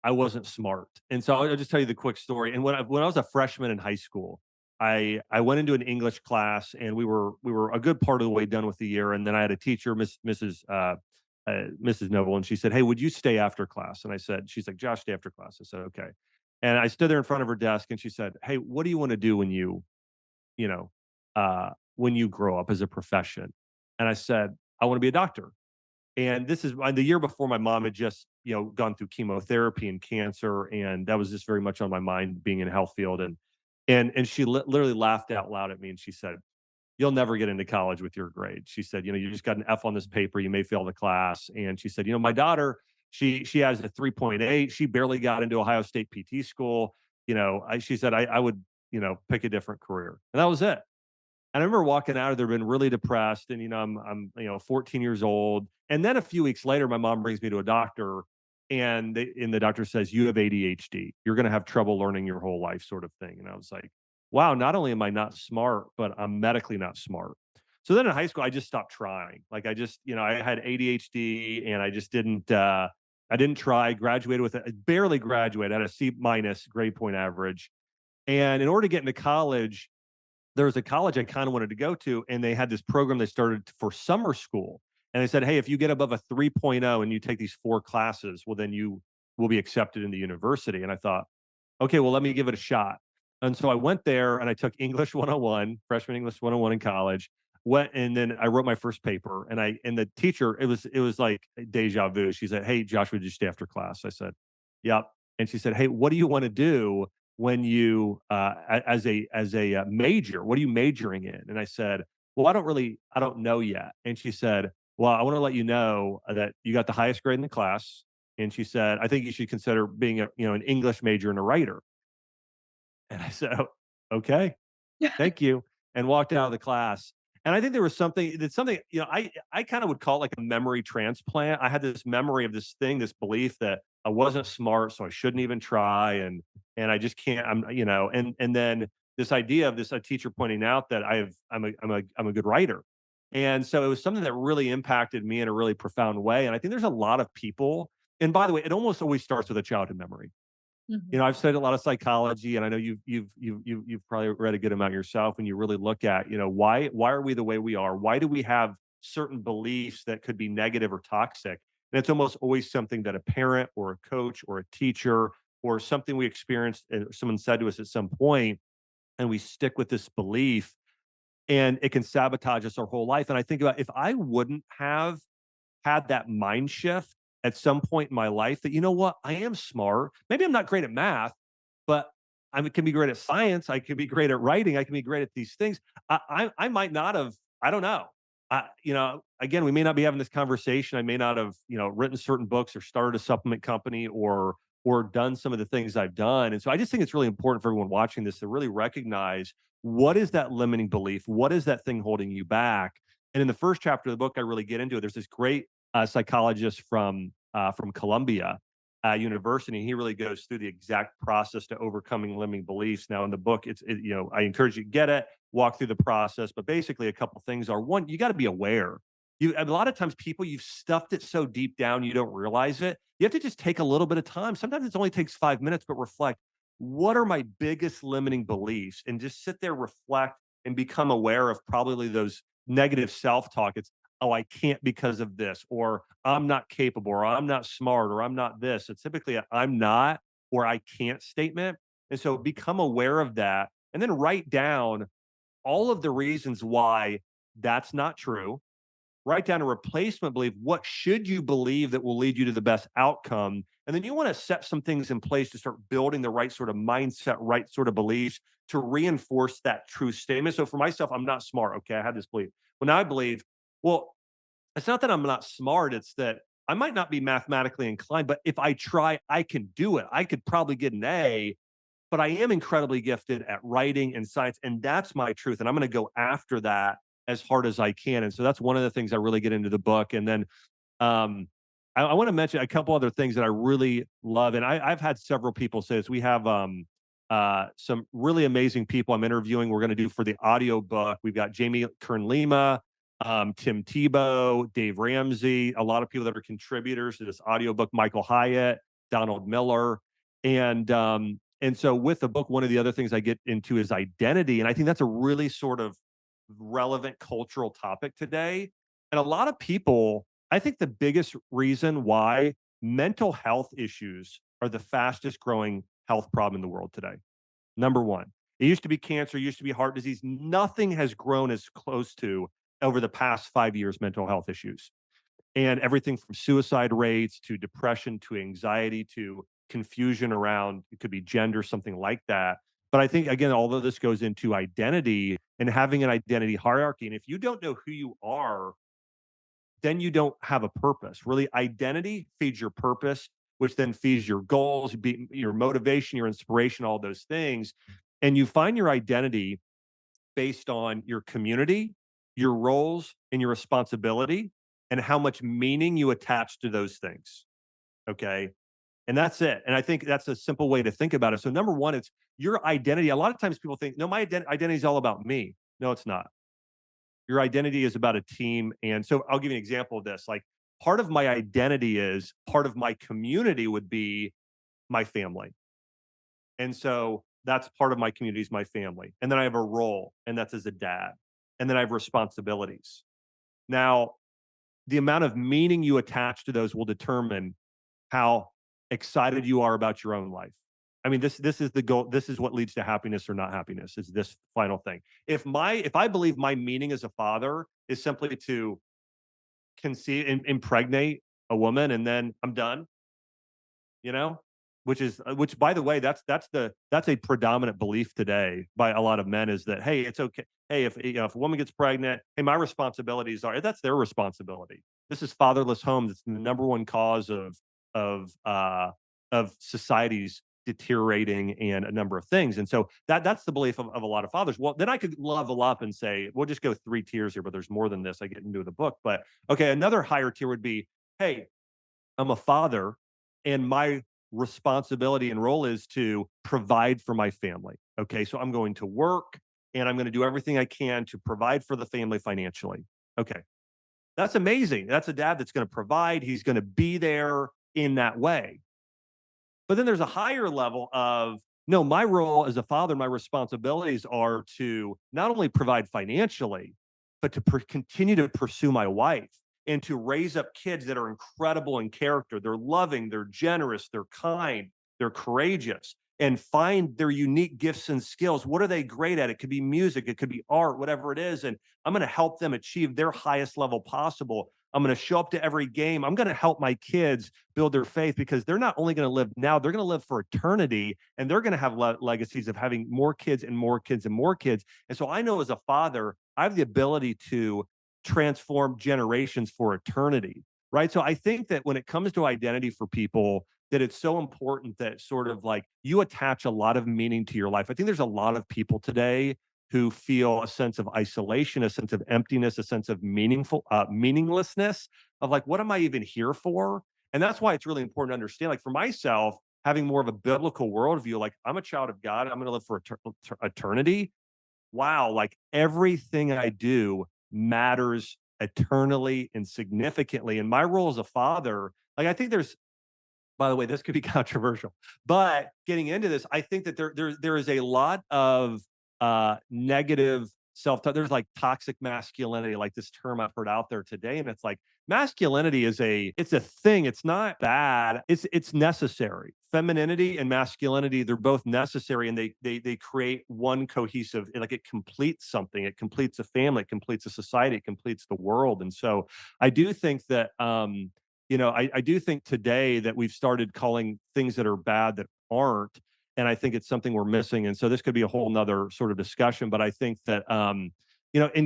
S1: wasn't smart. And so I'll just tell you the quick story. And when I was a freshman in high school, I went into an English class and we were a good part of the way done with the year. And then I had a teacher, Mrs. Noble, and she said, "Hey, would you stay after class?" And I said, she's like, "Josh, stay after class." I said, "Okay." And I stood there in front of her desk and she said, "Hey, what do you want to do you know, when you grow up as a profession?" And I said, "I want to be a doctor." And this is the year before my mom had just, gone through chemotherapy and cancer, and that was just very much on my mind being in health field. And she literally laughed out loud at me and she said, "You'll never get into college with your grades." She said, "You just got an F on this paper, you may fail the class." And she said, "My daughter, she has a 3.8. She barely got into Ohio State PT school. She said I would, pick a different career." And that was it. And I remember walking out of there been really depressed and, I'm 14 years old. And then a few weeks later, my mom brings me to a doctor and the doctor says, "You have ADHD. You're going to have trouble learning your whole life," sort of thing. And I was like, wow, not only am I not smart, but I'm medically not smart. So then in high school, I just stopped trying. Like I just, I had ADHD and I didn't try, graduated with it, barely graduated, I had a C minus grade point average. And in order to get into college, there was a college I kind of wanted to go to, and they had this program they started for summer school. And they said, "Hey, if you get above a 3.0 and you take these four classes, well, then you will be accepted in the university." And I thought, okay, well, let me give it a shot. And so I went there and I took English 101, freshman English 101 in college. Went and then I wrote my first paper. And the teacher, it was like deja vu. She said, "Hey, Josh, would you stay after class?" I said, "Yep." And she said, "Hey, what do you want to do when you as a major? What are you majoring in?" And I said, "Well, I don't know yet." And she said, "Well, I want to let you know that you got the highest grade in the class." And she said, "I think you should consider being an English major and a writer." And I said, "Oh, okay, thank you," and walked out of the class. And I think there was something, I kind of would call it like a memory transplant. I had this memory of this thing, this belief that I wasn't smart, so I shouldn't even try, and I just can't. And then this idea of this a teacher pointing out that I'm a good writer, and so it was something that really impacted me in a really profound way. And I think there's a lot of people. And by the way, it almost always starts with a childhood memory.
S3: Mhm.
S1: I've studied a lot of psychology, and I know you've probably read a good amount yourself. When you really look at, why are we the way we are? Why do we have certain beliefs that could be negative or toxic? And it's almost always something that a parent or a coach or a teacher or something we experienced, someone said to us at some point, and we stick with this belief. and it can sabotage us our whole life. And I think about, if I wouldn't have had that mind shift at some point in my life, that, you know what, I am smart. Maybe I'm not great at math, but I can be great at science. I can be great at writing. I can be great at these things. I might not have. I don't know. Again, we may not be having this conversation. I may not have, written certain books or started a supplement company or done some of the things I've done. And so I just think it's really important for everyone watching this to really recognize, what is that limiting belief? What is that thing holding you back? And in the first chapter of the book, I really get into it. There's this great psychologist from Columbia University. And he really goes through the exact process to overcoming limiting beliefs. Now, in the book, I encourage you to get it, walk through the process. But basically, a couple things are: one, you got to be aware. A lot of times, people, you've stuffed it so deep down you don't realize it. You have to just take a little bit of time. Sometimes it only takes 5 minutes, but reflect. What are my biggest limiting beliefs? And just sit there, reflect, and become aware of probably those negative self-talk. It's, oh, I can't because of this, or I'm not capable, or I'm not smart, or I'm not this. It's typically a I'm not or I can't statement. And so become aware of that, and then write down all of the reasons why that's not true. Write down a replacement belief. What should you believe that will lead you to the best outcome? And then you want to set some things in place to start building the right sort of mindset, right sort of beliefs to reinforce that true statement. So for myself, I'm not smart. Okay, I had this belief. Well, now I believe, well, it's not that I'm not smart, it's that I might not be mathematically inclined, but if I try, I can do it. I could probably get an A, but I am incredibly gifted at writing and science, and that's my truth. And I'm going to go after that as hard as I can. And so that's one of the things I really get into the book. And then um, I want to mention a couple other things that I really love. And I've had several people say this. We have some really amazing people I'm interviewing. We're going to do for the audio book. We've got Jamie Kern Lima, Tim Tebow, Dave Ramsey, a lot of people that are contributors to this audiobook, Michael Hyatt, Donald Miller. And so with the book, one of the other things I get into is identity. And I think that's a really sort of relevant cultural topic today. And a lot of people, I think the biggest reason why mental health issues are the fastest growing health problem in the world today. Number one, it used to be cancer, it used to be heart disease. Nothing has grown as close to, over the past 5 years, mental health issues. And everything from suicide rates to depression to anxiety to confusion around, it could be gender, something like that. But I think, again, although this goes into identity and having an identity hierarchy, and if you don't know who you are, then you don't have a purpose. Really, identity feeds your purpose, which then feeds your goals, your motivation, your inspiration, all those things. And you find your identity based on your community, your roles, and your responsibility, and how much meaning you attach to those things. Okay. And that's it. And I think that's a simple way to think about it. So, number one, it's your identity. A lot of times people think, no, my identity is all about me. No, it's not. Your identity is about a team. And so I'll give you an example of this. Like, part of my identity is, part of my community would be my family. And so that's part of my community is my family. And then I have a role, and that's as a dad. And then I have responsibilities. Now, the amount of meaning you attach to those will determine how excited you are about your own life. I mean, this is the goal. This is what leads to happiness or not happiness, is this final thing. If I believe my meaning as a father is simply to conceive and impregnate a woman and then I'm done, you know, which by the way, that's a predominant belief today by a lot of men, is that, hey, it's okay. Hey, if a woman gets pregnant, hey, my responsibilities are, that's their responsibility. This is fatherless homes. It's the number one cause of uh of society's deteriorating and a number of things. And so that's the belief of a lot of fathers. Well, then I could level up and say, we'll just go 3 tiers here, but there's more than this. I get into the book. But okay, another higher tier would be, hey, I'm a father, and my responsibility and role is to provide for my family. Okay. So I'm going to work, and I'm going to do everything I can to provide for the family financially. Okay. That's amazing. That's a dad that's going to provide. He's going to be there in that way. But then there's a higher level of, no, my role as a father, my responsibilities are to not only provide financially, but to continue to pursue my wife and to raise up kids that are incredible in character. They're loving, they're generous, they're kind, they're courageous. and find their unique gifts and skills. What are they great at? It could be music, it could be art, whatever it is. And I'm going to help them achieve their highest level possible. I'm going to show up to every game. I'm going to help my kids build their faith because they're not only going to live now, they're going to live for eternity, and they're going to have legacies of having more kids and more kids and more kids. And so I know as a father, I have the ability to transform generations for eternity. Right. So I think that when it comes to identity for people, that it's so important that sort of like you attach a lot of meaning to your life. I think there's a lot of people today who feel a sense of isolation, a sense of emptiness, a sense of meaninglessness of like, what am I even here for? And that's why it's really important to understand. Like for myself, having more of a biblical worldview, like I'm a child of God, I'm going to live for eternity. Wow, like everything I do matters eternally and significantly. And my role as a father, like I think there's, by the way, this could be controversial, but getting into this, I think that there is a lot of negative self-talk. There's like toxic masculinity, like this term I've heard out there today, and it's like masculinity is it's a thing. It's not bad. It's necessary. Femininity and masculinity, they're both necessary, and they create one cohesive. Like it completes something. It completes a family. It completes a society. It completes the world. And so I do think that I do think today that we've started calling things that are bad that aren't. And I think it's something we're missing. And so this could be a whole nother sort of discussion. But I think that, and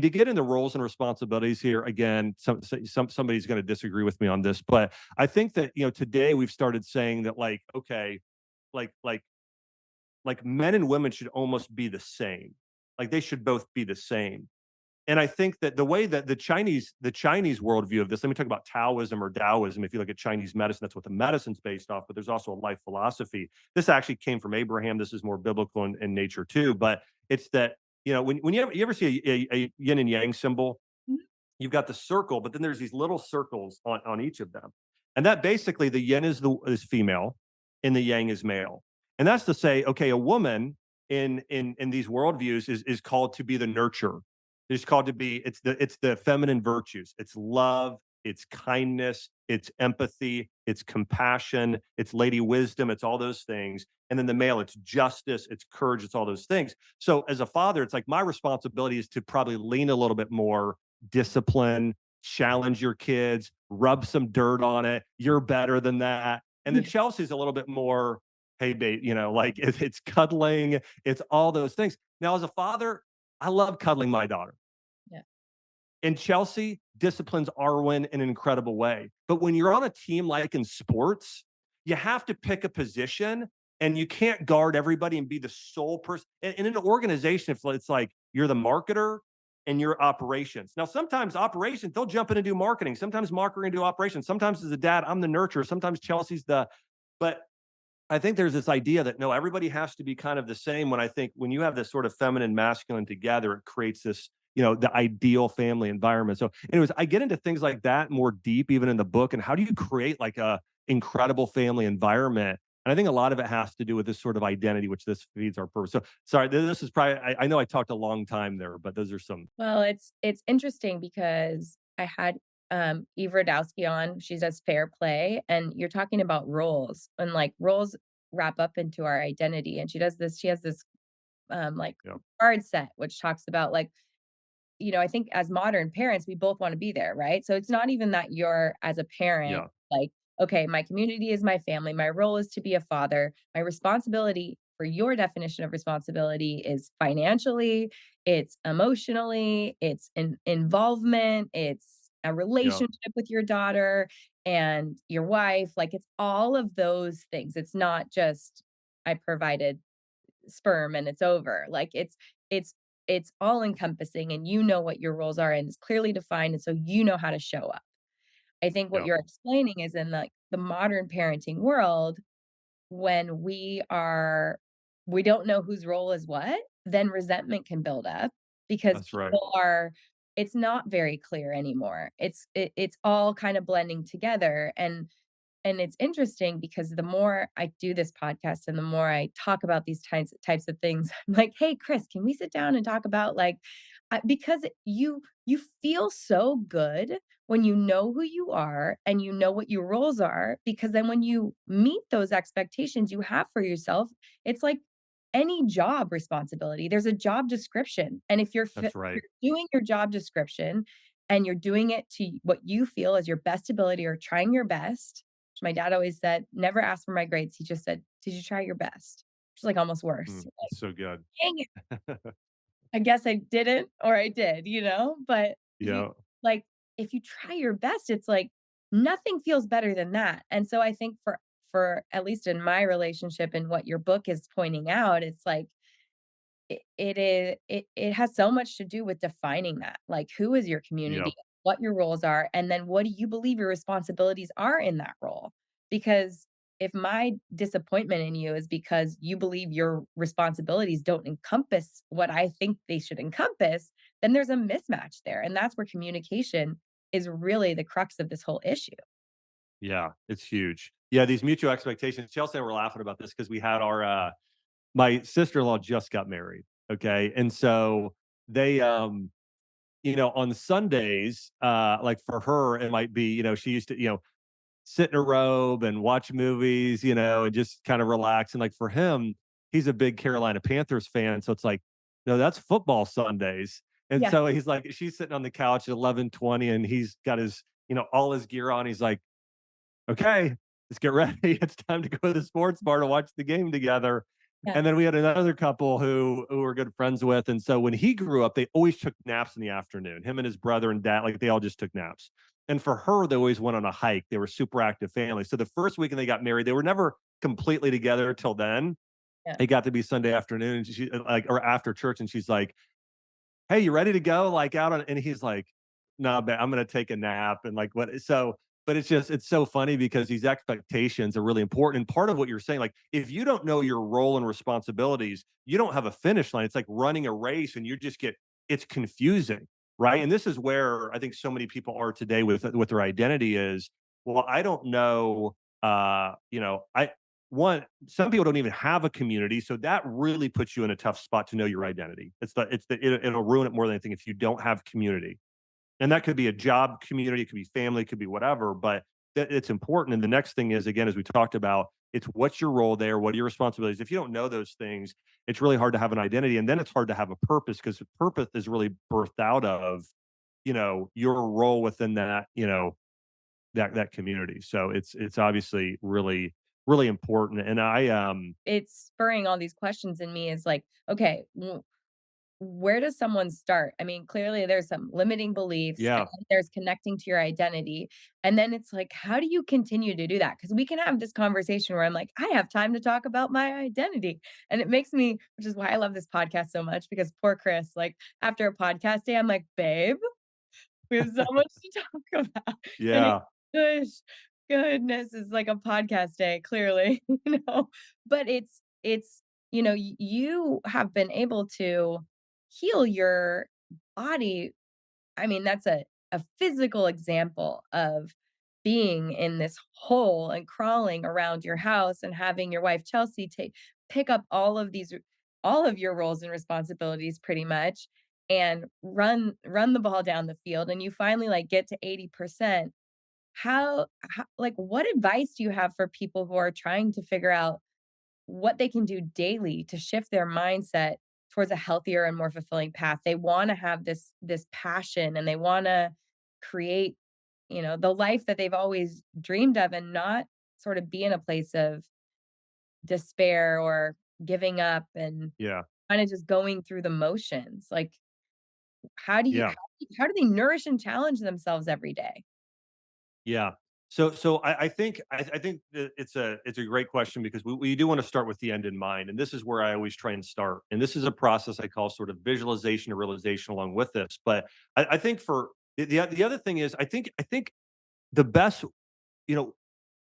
S1: to get into roles and responsibilities here, again, somebody's going to disagree with me on this, but I think that, today we've started saying that like, okay, like, like, like men and women should almost be the same. Like they should both be the same. And I think that the way that the Chinese worldview of this, let me talk about Taoism or Taoism. If you look at Chinese medicine, that's what the medicine's based off, but there's also a life philosophy. This actually came from Abraham. This is more biblical in nature too. But it's that, when you ever see a yin and yang symbol,
S3: Mhm.
S1: you've got the circle, but then there's these little circles on each of them. And that basically the yin is female and the yang is male. And that's to say, okay, a woman in these worldviews is called to be the nurturer. It's called to be, it's the feminine virtues. It's love, it's kindness, it's empathy, it's compassion, it's lady wisdom, it's all those things. And then the male, it's justice, it's courage, it's all those things. So as a father, it's like my responsibility is to probably lean a little bit more discipline, challenge your kids, rub some dirt on it. You're better than that. And then
S3: Yeah.
S1: Chelsea's a little bit more, hey, babe, like it's cuddling, it's all those things. Now, as a father, I love cuddling my daughter.
S3: Yeah.
S1: And Chelsea disciplines Arwen in an incredible way. But when you're on a team like in sports, you have to pick a position and you can't guard everybody and be the sole person. And in an organization, if it's like you're the marketer and you're operations. Now, sometimes operations, they'll jump in and do marketing. Sometimes marketing do operations. Sometimes as a dad, I'm the nurturer. Sometimes Chelsea's but I think there's this idea that no, everybody has to be kind of the same. When I think when you have this sort of feminine, masculine together, it creates this, the ideal family environment. So, anyways, I get into things like that more deep, even in the book. And how do you create like a incredible family environment? And I think a lot of it has to do with this sort of identity, which this feeds our purpose. So, sorry, this is probably. I know I talked a long time there, but those are some.
S3: Well, it's interesting because I had, Eve Radowski on, she does Fair Play, and you're talking about roles, and, like, roles wrap up into our identity, and she has this, like,
S1: Yeah,
S3: card set, which talks about, like, I think as modern parents, we both wanna be there, right? So it's not even that you're, as a parent,
S1: yeah,
S3: like, "Okay, my community is my family, my role is to be a father, my responsibility for your definition of responsibility is financially, it's emotionally, it's involvement, it's a
S1: yeah,
S3: relationship with your daughter and your wife," like, it's all of those things. It's not just, "I provided sperm and it's over." Like it's it's all encompassing and you know what your roles are and it's clearly defined and so you know how to show up. I think what
S1: yeah,
S3: you're explaining is in the modern parenting world, when we don't know whose role is what, then resentment can build up because
S1: that's right.
S3: it's not very clear anymore. It's all kind of blending together and it's interesting because the more I do this podcast and the more I talk about these types of things, I'm like, "Hey, Chris, can we sit down and talk about, like, Because you feel so good when you know who you are and you know what your roles are, because then when you meet those expectations you have for yourself, it's like any job responsibility. There's a job description, and if
S1: That's
S3: you're
S1: right.
S3: doing your job description and you're doing it to what you feel is your best ability or trying your best, which my dad always said, never ask for my grades. He just said, "Did you try your best?" Which is like almost worse. Like,
S1: It's so good.
S3: dang it. I guess I didn't or I did, you know? But you
S1: Yeah.
S3: like, if you try your best, it's like nothing feels better than that. And so I think for at least in my relationship and what your book is pointing out, it's like it has so much to do with defining that. Like, who is your
S1: Yeah.
S3: community, what your roles are, and then what do you believe your responsibilities are in that role? Because if my disappointment in you is because you believe your responsibilities don't encompass what I think they should encompass, then there's a mismatch there, and that's where communication is really the crux of this whole issue.
S1: Yeah. It's huge. Yeah. These mutual expectations. Chelsea and I were laughing about this because we had my sister-in-law just got married. Okay. And so they, on Sundays, like for her, it might be, she used to, sit in a robe and watch movies, and just kind of relax. And like for him, he's a big Carolina Panthers fan. So it's like, no, that's football Sundays. And
S3: Yeah,
S1: so he's like, she's sitting on the couch at 11:20 and he's got his, all his gear on. He's like, okay, let's get ready. It's time to go to the sports bar to watch the game together.
S3: yeah,
S1: And then we had another couple who we're good friends with. And so when he grew up, they always took naps in the afternoon. Him and his brother and dad, like they all just took naps. And for her, they always went on a hike. They were super active family. So the first weekend they got married, they were never completely together till then.
S3: yeah,
S1: It got to be Sunday afternoon, and or after church, and she's like, "Hey, you ready to go, like, out on," and he's like, "No, man, I'm gonna take a nap," and, like, what so but it's so funny because these expectations are really important, and part of what you're saying, like, if you don't know your role and responsibilities, you don't have a finish line. It's like running a race and you just get it's confusing, right? And this is where I think so many people are today with their identity is, well, I don't know, I one some people don't even have a community, so that really puts you in a tough spot to know your identity. It'll ruin it more than anything if you don't have community, and that could be a job community, it could be family, it could be whatever, but it's important. And the next thing is, again, as we talked about, it's what's your role there, what are your responsibilities. If you don't know those things, it's really hard to have an identity, and then it's hard to have a purpose because purpose is really birthed out of your role within that community. So it's obviously really really important. And
S3: it's spurring all these questions in me is like, okay, where does someone start? I mean, clearly there's some limiting beliefs and
S1: yeah,
S3: then there's connecting to your identity. And then it's like, how do you continue to do that? Because we can have this conversation where I'm like, I have time to talk about my identity. And it makes me, which is why I love this podcast so much, because poor Chris, like after a podcast day, I'm like, babe, we have so much to talk about. And it
S1: yeah,
S3: gosh, goodness is like a podcast day, clearly, but it's, you have been able to heal your body. I mean, that's a physical example of being in this hole and crawling around your house and having your wife Chelsea take pick up all of your roles and responsibilities pretty much and run the ball down the field and you finally like get to 80%. How like what advice do you have for people who are trying to figure out what they can do daily to shift their mindset towards a healthier and more fulfilling path? They wanna have this passion and they wanna create, the life that they've always dreamed of and not sort of be in a place of despair or giving up and
S1: yeah,
S3: kinda just going through the motions. Like, how do you
S1: yeah,
S3: how do they nourish and challenge themselves every day?
S1: yeah. So I think that it's a great question because we do want to start with the end in mind, and this is where I always try and start. And this is a process I call sort of visualization or realization along with this. But I think for the other thing is I think the best you know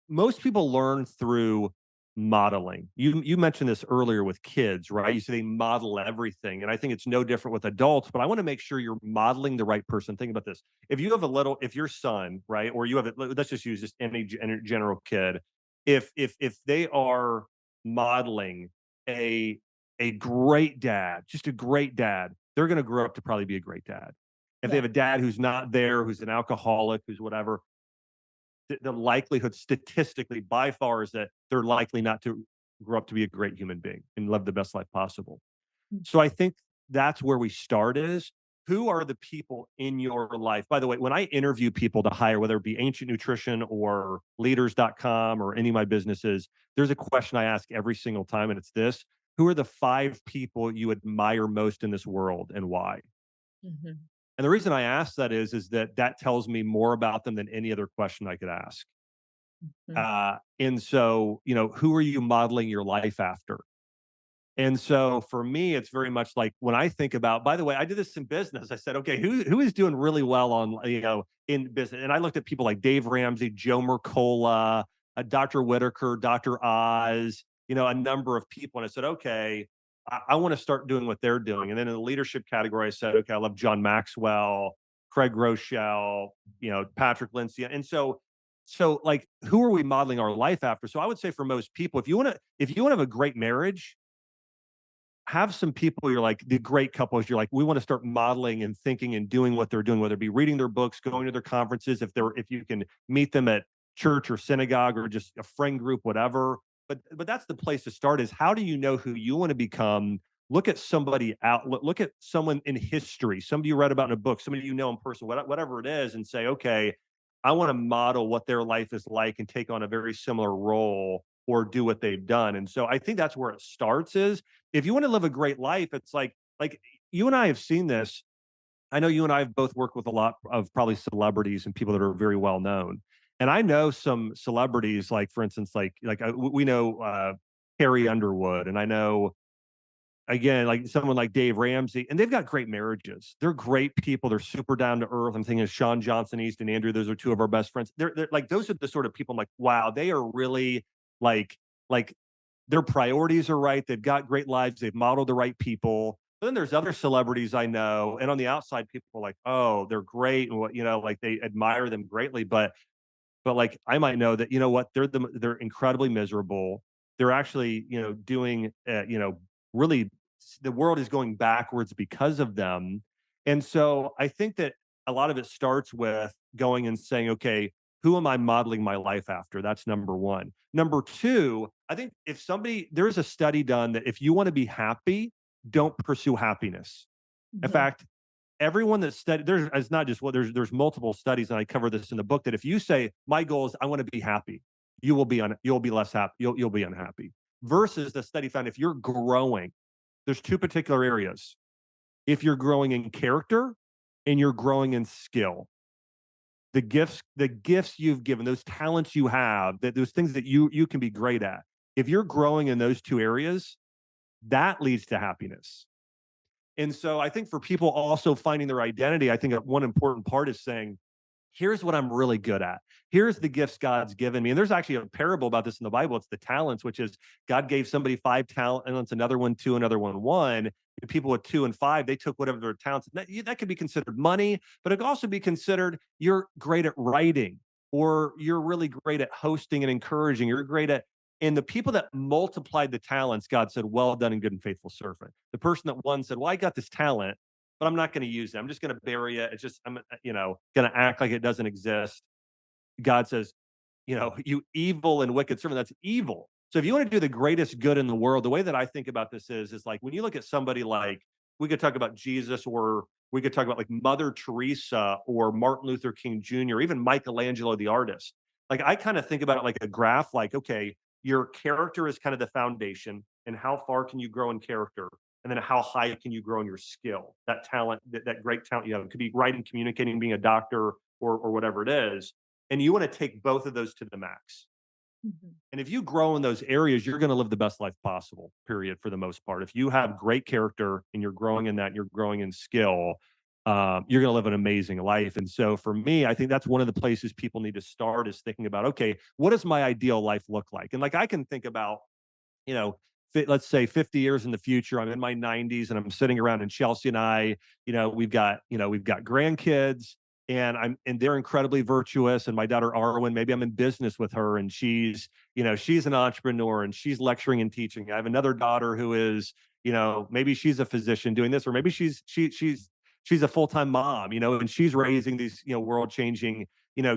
S1: most people learn through modeling. You mentioned this earlier with kids, right? You say they model everything, and I think it's no different with adults. But I want to make sure you're modeling the right person. Think about this: if your son, right, or you have a, let's just use just any general kid, if they are modeling a a great dad, just a great dad, they're going to grow up to probably be a great dad. If they
S3: Yeah.
S1: have a dad who's not there, who's an alcoholic, who's whatever, the likelihood statistically by far is that they're likely not to grow up to be a great human being and live the best life possible.
S3: Mm.
S1: So I think that's where we start is who are the people in your life? By the way, when I interview people to hire, whether it be Ancient Nutrition or leaders.com or any of my businesses, there's a question I ask every single time, and it's this: who are the 5 people you admire most in this world and why?
S3: Mhm.
S1: And the reason I ask that is that that tells me more about them than any other question I could ask.
S3: Mhm.
S1: And so, who are you modeling your life after? And so for me, it's very much like when I think about, by the way, I did this in business. I said, okay, who is doing really well on, in business? And I looked at people like Dave Ramsey, Joe Mercola, Dr. Whitaker, Dr. Oz, a number of people. And I said, okay, I want to start doing what they're doing. And then in the leadership category, I said, okay, I love John Maxwell, Craig Rochelle, Patrick Lindsay. And so like, who are we modeling our life after? So I would say for most people, if you want to have a great marriage, have some people you're like the great couples you're like we want to start modeling and thinking and doing what they're doing, whether it be reading their books, going to their conferences, if you can meet them at church or synagogue or just a friend group, whatever. But that's the place to start is how do you know who you want to become? Look at somebody out, look at someone in history, somebody you read about in a book, somebody you know in person, whatever it is, and say, okay, I want to model what their life is like and take on a very similar role or do what they've done. And so I think that's where it starts is if you want to live a great life, it's like you and I have seen this. I know you and I have both worked with a lot of probably celebrities and people that are very well known. And I know some celebrities, like for instance, we know Carrie Underwood, and I know again like someone like Dave Ramsey, and they've got great marriages. They're great people. They're super down to earth. I'm thinking of Sean Johnson, Easton Andrew. Those are two of our best friends. They're like those are the sort of people I'm like, wow, they are really like their priorities are right. They've got great lives. They've modeled the right people. But then there's other celebrities I know, and on the outside, people are like, "Oh, they're great," and like they admire them greatly. But like I might know that what they're incredibly miserable. They're actually doing really the world is going backwards because of them. And so I think that a lot of it starts with going and saying, okay, who am I modeling my life after? That's number one. Number two, I think if somebody there's a study done that if you want to be happy, don't pursue happiness. In
S3: Mhm.
S1: fact, everyone that studied there's it's not just well, there's multiple studies, and I cover this in the book, that if you say my goal is I want to be happy, you'll be less happy, you'll be unhappy. Versus the study found if you're growing, there's two particular areas. If you're growing in character and you're growing in skill, the gifts you've given, those talents you have, that those things that you can be great at. If you're growing in those two areas, that leads to happiness. And so I think for people also finding their identity, I think one important part is saying, here's what I'm really good at. Here's the gifts God's given me. And there's actually a parable about this in the Bible. It's the talents, which is God gave somebody 5 talents, another one 2, another one 1. And people with 2 and 5, they took whatever their talents. That could be considered money, but it could also be considered you're great at writing, or you're really great at hosting and encouraging. You're great at and the people that multiplied the talents, God said, well done and good and faithful servant. The person that one said, well, I got this talent, but I'm not going to use it. I'm just going to bury it. It's just, I'm, going to act like it doesn't exist. God says, you evil and wicked servant, that's evil. So if you want to do the greatest good in the world, the way that I think about this is like when you look at somebody like, we could talk about Jesus, or we could talk about like Mother Teresa or Martin Luther King Jr., or even Michelangelo, the artist. Like I kind of think about it like a graph, like, okay, your character is kind of the foundation, and how far can you grow in character? And then how high can you grow in your skill, that talent, that great talent you have. It could be writing, communicating, being a doctor, or whatever it is. And you want to take both of those to the max.
S3: Mhm.
S1: And if you grow in those areas, you're going to live the best life possible, period, for the most part. If you have great character and you're growing in that, and you're growing in skill, you're going to live an amazing life. And so for me, I think that's one of the places people need to start is thinking about, okay, what does my ideal life look like? And like I can think about you know, let's say 50 years in the future, I'm in my 90s and I'm sitting around, and Chelsea and I, we've got grandkids, and they're incredibly virtuous. And my daughter Arwen, maybe I'm in business with her, and she's an entrepreneur and she's lecturing and teaching. I have another daughter who is, maybe she's a physician doing this, or maybe she's a full-time mom, and she's raising these, world-changing,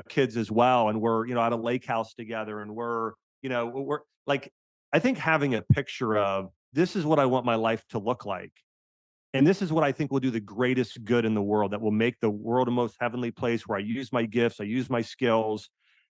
S1: kids as well. And we're, at a lake house together, and we're like, I think having a picture of this is what I want my life to look like. And this is what I think will do the greatest good in the world, that will make the world a most heavenly place, where I use my gifts, I use my skills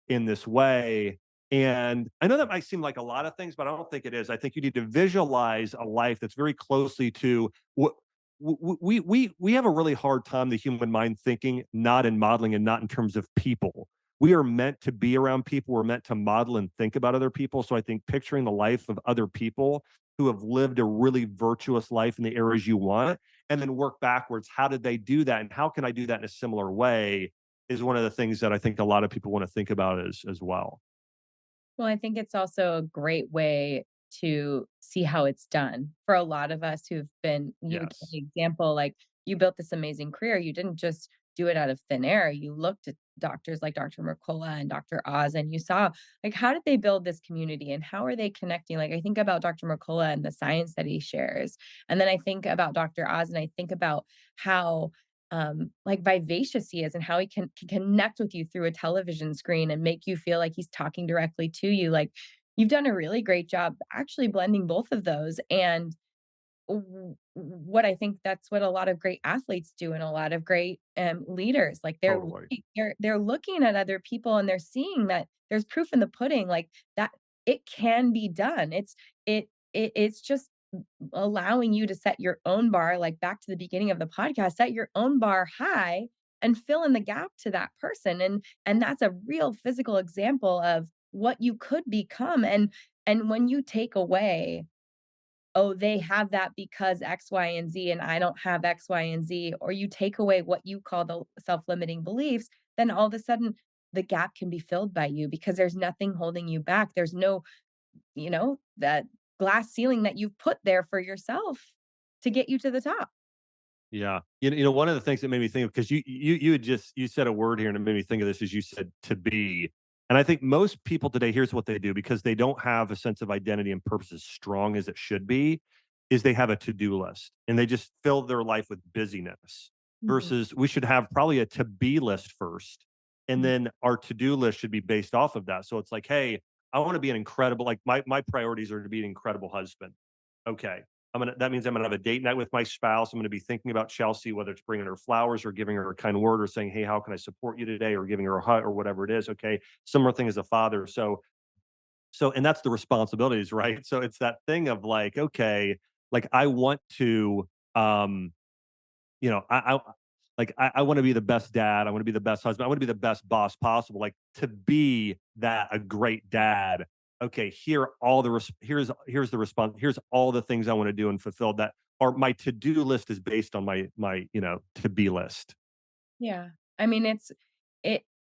S1: in this way. And I know that might seem like a lot of things, but I don't think it is. I think you need to visualize a life that's very closely to what we have a really hard time, the human mind, thinking not in modeling and not in terms of people. We are meant to be around people. We're meant to model and think about other people. So I think picturing the life of other people who have lived a really virtuous life in the areas you want, and then work backwards. How did they do that? And how can I do that in a similar way? Is one of the things that I think a lot of people want to think about as well.
S3: Well, I think it's also a great way to see how it's done. For a lot of us who've been you gave
S1: Yes.
S3: the example, like, you built this amazing career, you didn't just do it out of thin air, you looked at doctors like Dr. Mercola and Dr. Oz, and you saw, like, how did they build this community and how are they connecting? Like, I think about Dr. Mercola and the science that he shares, and then I think about Dr. Oz, and I think about how like vivacious he is and how he can connect with you through a television screen and make you feel like he's talking directly to you. Like, you've done a really great job actually blending both of those. And what I think that's what a lot of great athletes do and a lot of great leaders, like
S1: Totally.
S3: they're looking at other people and they're seeing that there's proof in the pudding, like that it can be done. It's just allowing you to set your own bar, like back to the beginning of the podcast, set your own bar high and fill in the gap to that person. And that's a real physical example of what you could become. And when you take away, oh, they have that because X, Y, and Z, and I don't have X, Y, and Z, or you take away what you call the self-limiting beliefs, then all of a sudden the gap can be filled by you because there's nothing holding you back. There's no, that glass ceiling that you've put there for yourself to get you to the top.
S1: Yeah. One of the things that made me think of, because you said a word here and it made me think of this, as you said, to be. And I think most people today, here's what they do, because they don't have a sense of identity and purpose as strong as it should be, is they have a to-do list and they just fill their life with busyness,
S3: Mhm,
S1: versus we should have probably a to-be list first. And
S3: mhm,
S1: then our to-do list should be based off of that. So it's like, hey, I want to be an incredible, like my priorities are to be an incredible husband. Okay. That means I'm gonna have a date night with my spouse. I'm gonna be thinking about Chelsea, whether it's bringing her flowers or giving her a kind word or saying, "Hey, how can I support you today?" or giving her a hug or whatever it is. Okay. Similar thing as a father. And that's the responsibilities, right? So it's that thing of like, okay, like I want to, um, I I want to be the best dad. I want to be the best husband. I want to be the best boss possible. Like, to be that a great dad. Okay, here's the response. Here's all the things I want to do and fulfill that. Or my to do list is based on my to be list.
S3: yeah. I mean,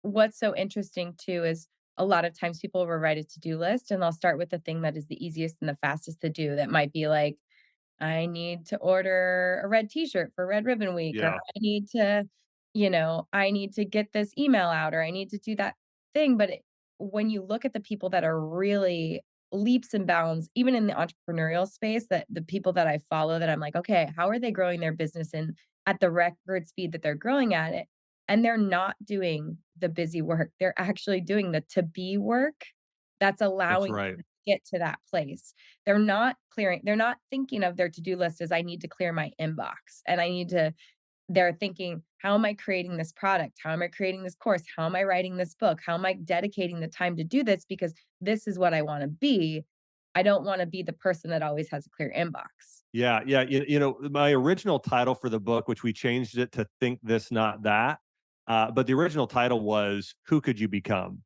S3: what's so interesting too is a lot of times people will write a to-do list and they'll start with the thing that is the easiest and the fastest to do. That might be like, I need to order a red t-shirt for Red Ribbon Week, or
S1: Yeah,
S3: I need to get this email out, or I need to do that thing. But when you look at the people that are really leaps and bounds, even in the entrepreneurial space, that the people that I follow, that I'm like, okay, how are they growing their business in at the record speed that they're growing at it? And they're not doing the busy work. They're actually doing the to be work that's
S1: that's
S3: allowing
S1: right.
S3: them to get to that place. They're not thinking of their to-do list as I need to clear my inbox and they're thinking, how am I creating this product? How am I creating this course? How am I writing this book? How am I dedicating the time to do this? Because this is what I want to be. I don't want to be the person that always has a clear inbox.
S1: Yeah, yeah. My original title for the book, which we changed it to "Think This, Not That," but the original title was "Who Could You Become?"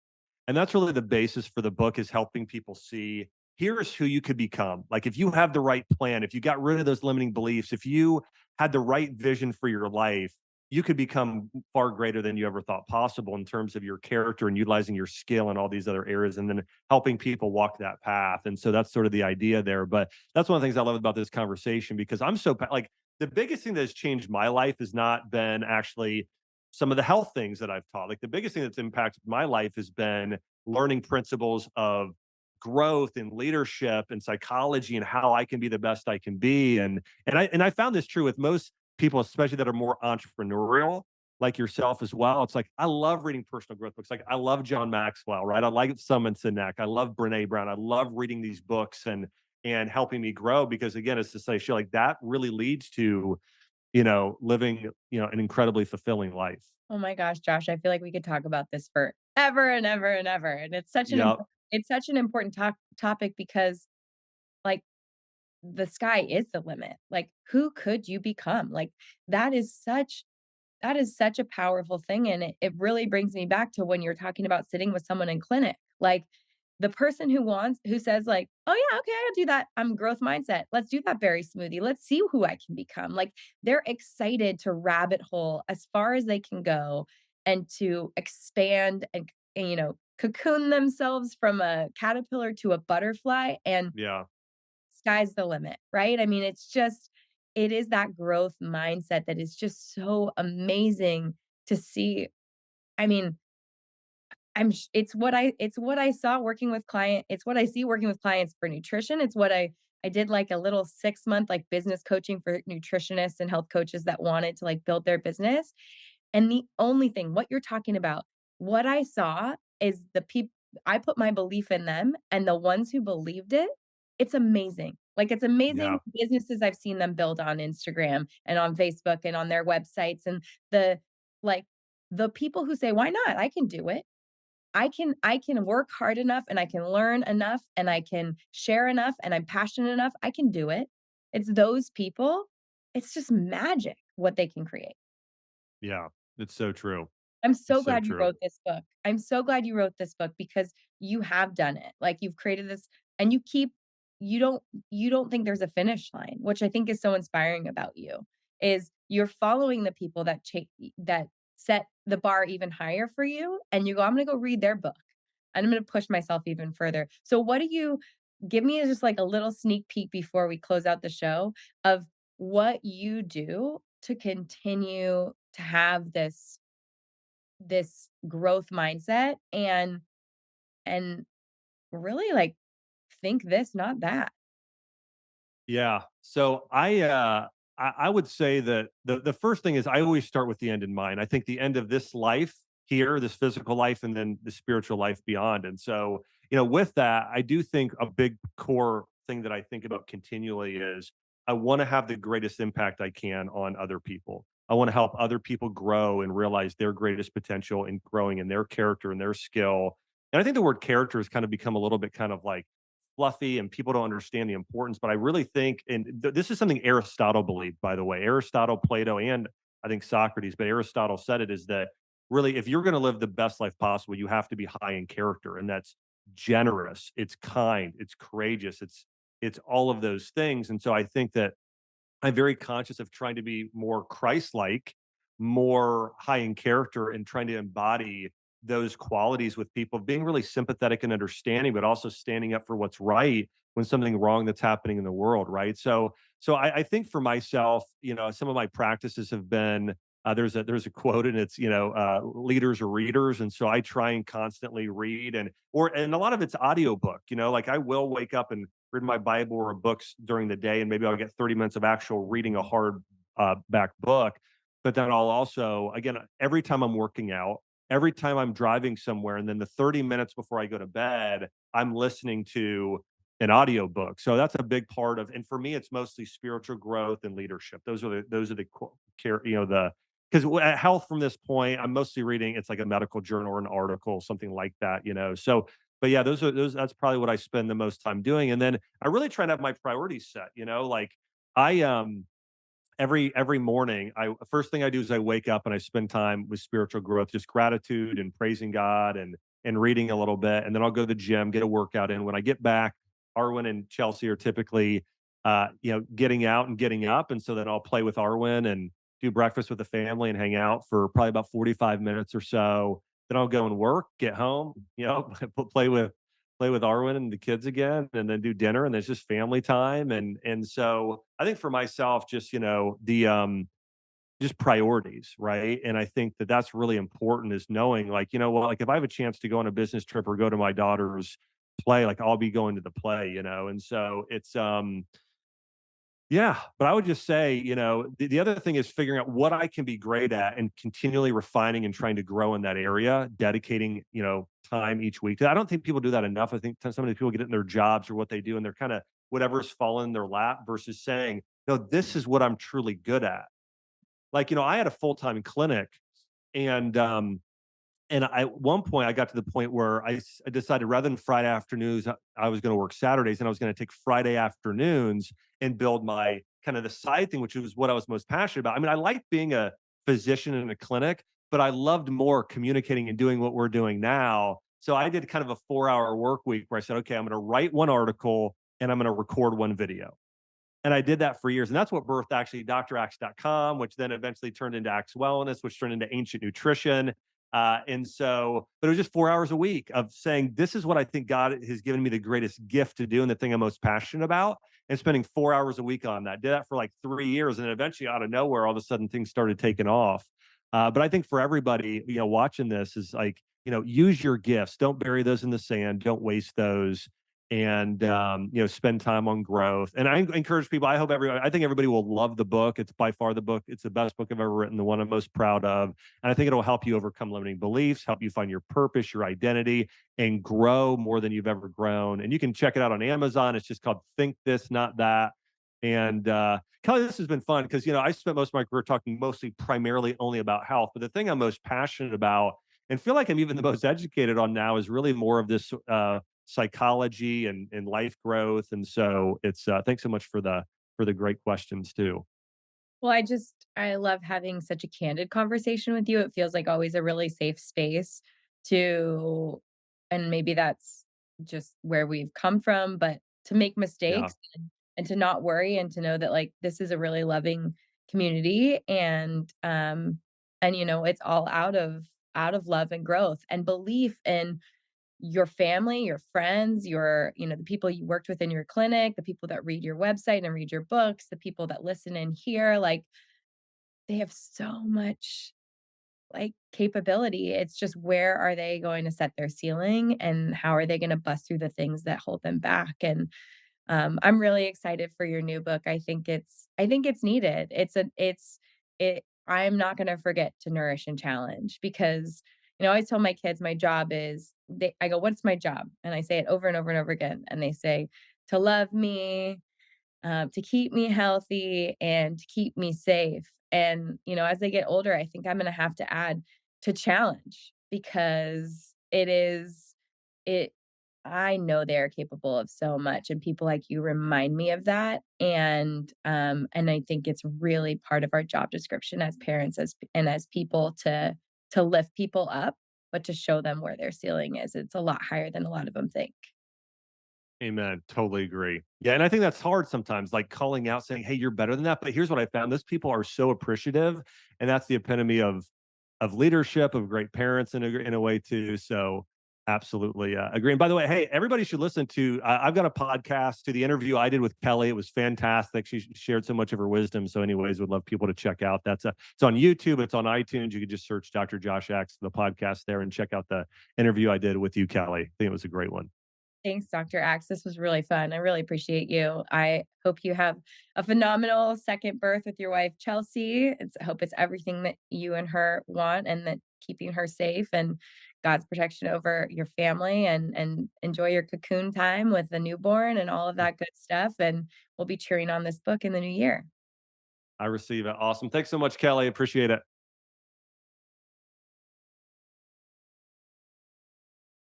S1: And that's really the basis for the book, is helping people see, here's who you could become. Like, if you have the right plan, if you got rid of those limiting beliefs, if you had the right vision for your life, you could become far greater than you ever thought possible in terms of your character and utilizing your skill in all these other areas, and then helping people walk that path. And so that's sort of the idea there. But that's one of the things I love about this conversation, because like, the biggest thing that has changed my life has not been actually some of the health things that I've taught. Like, the biggest thing that's impacted my life has been learning principles of growth and leadership and psychology and how I can be the best I can be. And I found this true with most people, especially that are more entrepreneurial, like yourself as well. It's like I love reading personal growth books. Like I love John Maxwell, right? I like Summon Sinek. I love Brene Brown. I love reading these books and helping me grow because again, it's to say, shit like that really leads to living an incredibly fulfilling life.
S3: Oh my gosh, Josh, I feel like we could talk about this for ever and ever and ever, and
S1: Yep.
S3: it's such an important topic because, like, the sky is the limit. Like, who could you become? Like, that is such that is such a powerful thing, and it really brings me back to when you're talking about sitting with someone in clinic. Like, the person who says like, "Oh, yeah, okay, I'll do that. I'm growth mindset. Let's do that berry smoothie. Let's see who I can become." Like, they're excited to rabbit hole as far as they can go and to expand and, cocoon themselves from a caterpillar to a butterfly, and
S1: Yeah.
S3: sky's the limit, right? I mean, it is that growth mindset that is just so amazing to see. I mean, it's what I saw working with it's what I see working with clients for nutrition. It's what I did like a little 6-month like business coaching for nutritionists and health coaches that wanted to like build their business. And the only thing, what you're talking about, what I saw is the people I put my belief in them and the ones who believed it, it's amazing. Like it's amazing
S1: Yeah.
S3: businesses I've seen them build on Instagram and on Facebook and on their websites and the like the people who say, "Why not? I can do it. I can work hard enough and I can learn enough and I can share enough and I'm passionate enough. I can do it." It's those people. It's just magic what they can create.
S1: Yeah. It's so true.
S3: I'm
S1: It's
S3: so
S1: so
S3: glad you
S1: true.
S3: wrote this book. I'm so glad you wrote this book because you have done it. Like you've created this and you don't you don't think there's a finish line, which I think is so inspiring about you. Is you're following the people that set the bar even higher for you and you go, I'm going to go read their book. And I'm going to push myself even further. So what do you give me just like a little sneak peek before we close out the show of what you do to continue to have this growth mindset and really like think this, not that.
S1: Yeah. So I would say that the first thing is I always start with the end in mind. I think the end of this life here, this physical life, and then the spiritual life beyond. And so, with that, I do think a big core thing that I think about continually is I want to have the greatest impact I can on other people. I want to help other people grow and realize their greatest potential in growing in their character and their skill. And I think the word character has kind of become a little bit kind of like fluffy and people don't understand the importance. But I really think, and this is something Aristotle believed, by the way, Aristotle, Plato, and I think Socrates, but Aristotle said it is that really, if you're going to live the best life possible, you have to be high in character. And that's generous, it's kind, it's courageous, it's all of those things. And so I think that I'm very conscious of trying to be more Christ-like, more high in character, and trying to embody those qualities with people, being really sympathetic and understanding, but also standing up for what's right when something wrong that's happening in the world, right? So I think for myself, some of my practices have been there's a quote and it's leaders are readers, and so I try and constantly read and a lot of it's audiobook. Like I will wake up and read my Bible or books during the day, and maybe I'll get 30 minutes of actual reading a hard back book. But then I'll also, again, every time I'm working out, every time I'm driving somewhere, and then the 30 minutes before I go to bed, I'm listening to an audiobook. So that's a big part of, and for me, it's mostly spiritual growth and leadership. Those are the care, the because health from this point, I'm mostly reading. It's like a medical journal or an article, something like that. So but yeah, that's probably what I spend the most time doing. And then I really try to have my priorities set. Like I every morning, I first thing I do is I wake up and I spend time with spiritual growth, just gratitude and praising God and reading a little bit. And then I'll go to the gym, get a workout in. When I get back, Arwen and Chelsea are typically getting out and getting up. And so then I'll play with Arwen and do breakfast with the family and hang out for probably about 45 minutes or so. Then I'll go and work, get home, play with Arwen and the kids again, and then do dinner, and it's just family time. And so I think for myself, just the just priorities, right? And I think that that's really important is knowing, like, well, like if I have a chance to go on a business trip or go to my daughter's play, like I'll be going to the play, and so it's yeah, but I would just say, the other thing is figuring out what I can be great at and continually refining and trying to grow in that area, dedicating, time each week. I don't think people do that enough. I think so many people get it in their jobs or what they do, and they're kind of whatever's fallen in their lap versus saying, no, this is what I'm truly good at. Like, I had a full-time clinic, and at one point, I got to the point where I decided rather than Friday afternoons, I was going to work Saturdays, and I was going to take Friday afternoons and build my kind of the side thing, which was what I was most passionate about. I mean, I liked being a physician in a clinic, but I loved more communicating and doing what we're doing now. So I did kind of a 4-hour work week where I said, okay, I'm going to write one article and I'm going to record one video. And I did that for years. And that's what birthed actually drax.com, which then eventually turned into Axe Wellness, which turned into Ancient Nutrition. But it was just 4 hours a week of saying, this is what I think God has given me the greatest gift to do and the thing I'm most passionate about. And spending 4 hours a week on that. Did that for like 3 years. And eventually, out of nowhere, all of a sudden things started taking off. But I think for everybody, watching this is like, use your gifts. Don't bury those in the sand. Don't waste those and spend time on growth. And I encourage people. I think everybody will love the book. It's by far the book. It's the best book I've ever written, the one I'm most proud of. And I think it'll help you overcome limiting beliefs, help you find your purpose, your identity, and grow more than you've ever grown. And you can check it out on Amazon. It's just called Think This, Not That. And Kelly, this has been fun because I spent most of my career talking mostly primarily only about health. But the thing I'm most passionate about and feel like I'm even the most educated on now is really more of this psychology and life growth. And so it's thanks so much for the great questions too.
S3: Well, I love having such a candid conversation with you. It feels like always a really safe space to and maybe that's just where we've come from, but to make
S1: Yeah.
S3: mistakes and to not worry and to know that like this is a really loving community and it's all out of love and growth and belief in your family, your friends, the people you worked with in your clinic, the people that read your website and read your books, the people that listen and hear, like they have so much like capability. It's just where are they going to set their ceiling and how are they going to bust through the things that hold them back? And I'm really excited for your new book. I think it's needed. I'm not gonna forget to nourish and challenge because, I always tell my kids my job is I go, "What's my job?" And I say it over and over and over again, and they say, "To love me, to keep me healthy, and to keep me safe." And, as they get older, I think I'm gonna have to add to challenge because it I know they're capable of so much, and people like you remind me of that, and I think it's really part of our job description as parents, as people to lift people up, but to show them where their ceiling is. It's a lot higher than a lot of them think.
S1: Amen. Totally agree. Yeah, and I think that's hard sometimes, like calling out saying, "Hey, you're better than that." But here's what I found: those people are so appreciative, and that's the epitome of leadership, of great parents in a way too. So, absolutely agree. And by the way, hey, everybody should listen to. I've got a podcast to the interview I did with Kelly. It was fantastic. She shared so much of her wisdom. So, anyways, would love people to check out. It's on YouTube. It's on iTunes. You could just search Dr. Josh Axe, the podcast there, and check out the interview I did with you, Kelly. I think it was a great one.
S3: Thanks, Dr. Axe. This was really fun. I really appreciate you. I hope you have a phenomenal second birth with your wife, Chelsea. I hope it's everything that you and her want and that keeping her safe and God's protection over your family and enjoy your cocoon time with the newborn and all of that good stuff. And we'll be cheering on this book in the new year.
S1: I receive it. Awesome. Thanks so much, Kelly. Appreciate it.